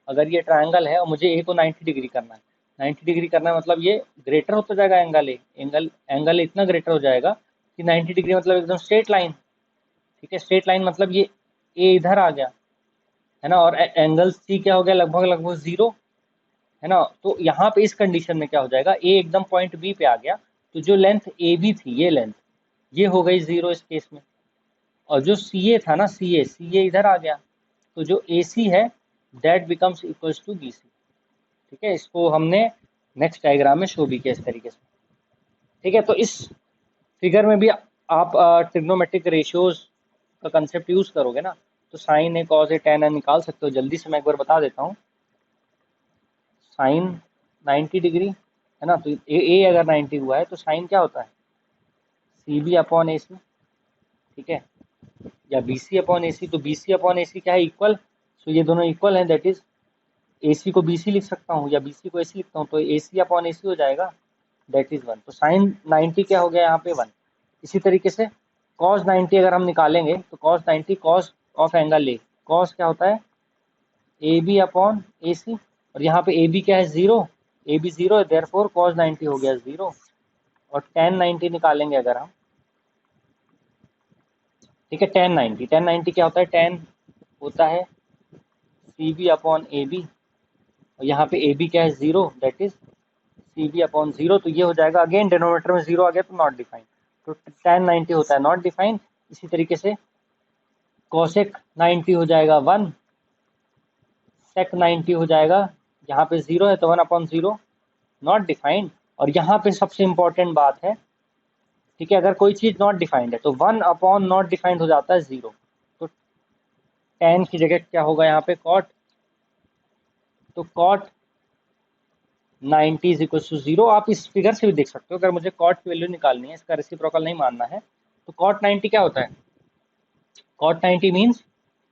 अगर ये ट्रायंगल है और मुझे ए को 90 डिग्री करना है, 90 डिग्री करना है मतलब ये ग्रेटर होता जाएगा एंगल ए, एंगल इतना ग्रेटर हो जाएगा कि 90 डिग्री मतलब एकदम स्ट्रेट लाइन, ठीक है। स्ट्रेट लाइन मतलब ये ए इधर आ गया, है ना, और एंगल सी क्या हो गया, लगभग लगभग 0, है ना। तो यहाँ पे इस कंडीशन में क्या हो जाएगा, ए एकदम पॉइंट बी पे आ गया, तो जो लेंथ ए बी थी ये लेंथ ये हो गई 0 इस केस में, और जो सी ए था ना सी ए इधर आ गया, तो जो ए सी है that becomes equals to B C, ठीक है। इसको हमने नेक्स्ट डायग्राम में शो भी किया इस तरीके से, ठीक है। तो इस फिगर में भी आप ट्रिग्नोमेट्रिक रेशियोज का कंसेप्ट यूज करोगे ना, तो sign A cos A ten ए निकाल सकते हो। जल्दी से मैं एक बार बता देता हूँ, साइन 90 डिग्री, है ना, तो ए अगर 90 हुआ है तो साइन क्या होता है, सी बी अपॉन ए सी, ठीक है, या बी सी अपॉन ए सी। तो बी सी अपॉन ए सी क्या है, इक्वल, तो ये दोनों इक्वल हैं, दैट इज ए सी को बी सी लिख सकता हूँ या बी सी को ए सी लिखता हूँ, तो ए सी अपॉन ए सी हो जाएगा, दैट इज 1। तो साइन 90 क्या हो गया यहाँ पे 1। इसी तरीके से कॉस 90 अगर हम निकालेंगे तो cos 90 cos of angle A, cos क्या होता है ए बी अपॉन ए सी, और यहाँ पे ए बी क्या है 0, ए बी 0 है, देयरफॉर कॉस 90 हो गया 0। और टेन 90 निकालेंगे अगर हम, ठीक है, टेन 90 क्या होता है, टेन होता है C B upon A B, और यहाँ पे ए बी क्या है 0, that is C B upon 0। तो ये हो जाएगा, अगेन डिनोमिनेटर में 0 आ गया तो नॉट डिफाइंड, तो टेन 90 होता है नॉट डिफाइंड। इसी तरीके से कॉसेक 90 हो जाएगा 1, सेक 90 हो जाएगा, यहाँ पे 0 है तो 1/0 नॉट डिफाइंड। और यहाँ पे सबसे इंपॉर्टेंट बात है, ठीक है, अगर कोई चीज नॉट डिफाइंड है तो 1 नॉट डिफाइंड हो जाता है 0, तो टेन की जगह क्या होगा यहाँ पे कॉट, तो कॉट 90 इज इक्वल टू 0। आप इस फिगर से भी देख सकते हो, अगर मुझे कॉट की वैल्यू निकालनी है, इसका रेसिप्रोकल नहीं मानना है, तो कॉट 90 क्या होता है, कॉट 90 मीन्स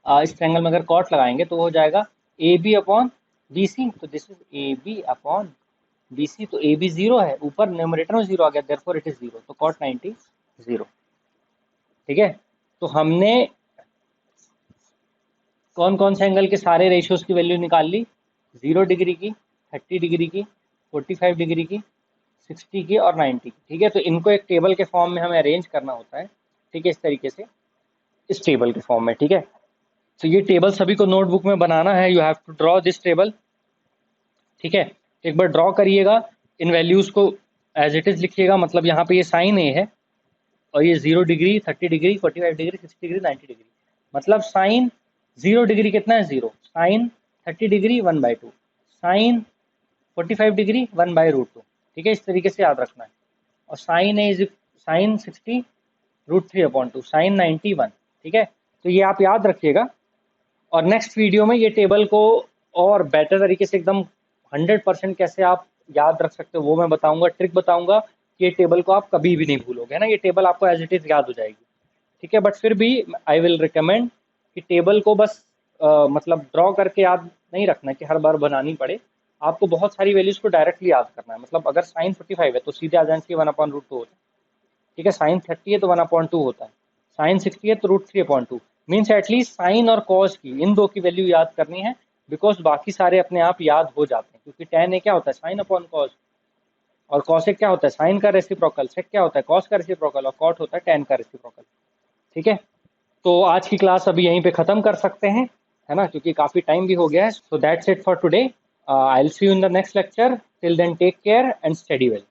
इस ट्रायंगल में अगर कॉट लगाएंगे तो हो जाएगा A B upon B C, तो this is A B upon B C. तो ए बी 0 है, ऊपर न्यूमरेटर में 0 आ गया, देयरफॉर इट इज 0, तो कॉट 90 0, ठीक है। तो हमने कौन कौन से एंगल के सारे रेशियोज की वैल्यू निकाल ली, 0 डिग्री की, 30 डिग्री की, 45 डिग्री की, 60 की और 90 की, ठीक है। तो इनको एक टेबल के फॉर्म में हमें अरेंज करना होता है, ठीक है, इस तरीके से, इस टेबल के फॉर्म में, ठीक है। तो ये टेबल सभी को नोटबुक में बनाना है, you have to draw this table, ठीक है। एक बार ड्रॉ करिएगा, इन वैल्यूज को एज इट इज लिखिएगा, मतलब यहाँ पे ये साइन ए है और ये 0 degree, 30 degree, 45 degree, 60 degree, 90 degree, मतलब साइन 0 डिग्री कितना है 0, साइन 30 डिग्री 1/2, साइन 45 डिग्री 1/√2, ठीक है, इस तरीके से याद रखना है। और sine A is sine 60 √3/2, sine 90 1, ठीक है। तो ये आप याद रखिएगा और नेक्स्ट वीडियो में ये टेबल को और बेटर तरीके से एकदम 100% कैसे आप याद रख सकते हो वो मैं बताऊंगा, ट्रिक बताऊंगा कि ये टेबल को आप कभी भी नहीं भूलोगे, है ना। ये टेबल आपको एज इट इज याद हो जाएगी, ठीक है। बट फिर भी आई विल रिकमेंड कि टेबल को बस मतलब ड्रॉ करके याद नहीं रखना कि हर बार बनानी पड़े। आपको बहुत सारी वैल्यूज को डायरेक्टली याद करना है। मतलब अगर साइन 45 है तो सीधे आ जाना चाहिए 1/√2 होता है, ठीक है। साइन 30 है तो 1/2 होता है, साइन 60 है तो √3/2। मीन्स एटलीस्ट साइन और कॉस की, इन दो की वैल्यू याद करनी है, बिकॉज बाकी सारे अपने आप याद हो जाते हैं। क्योंकि tan ए क्या होता है, साइन अपॉन कॉस, और कॉसेक क्या होता है, साइन का रेसिप्रोकल, सेक क्या होता है, कॉस का रेसिप्रोकल, और कॉट होता है tan का रेसिप्रोकल, ठीक है। तो आज की क्लास अभी यहीं पे खत्म कर सकते हैं, है ना, क्योंकि काफी टाइम भी हो गया है। So that's it for today. I will see you in the next lecture. Till then take care and study well.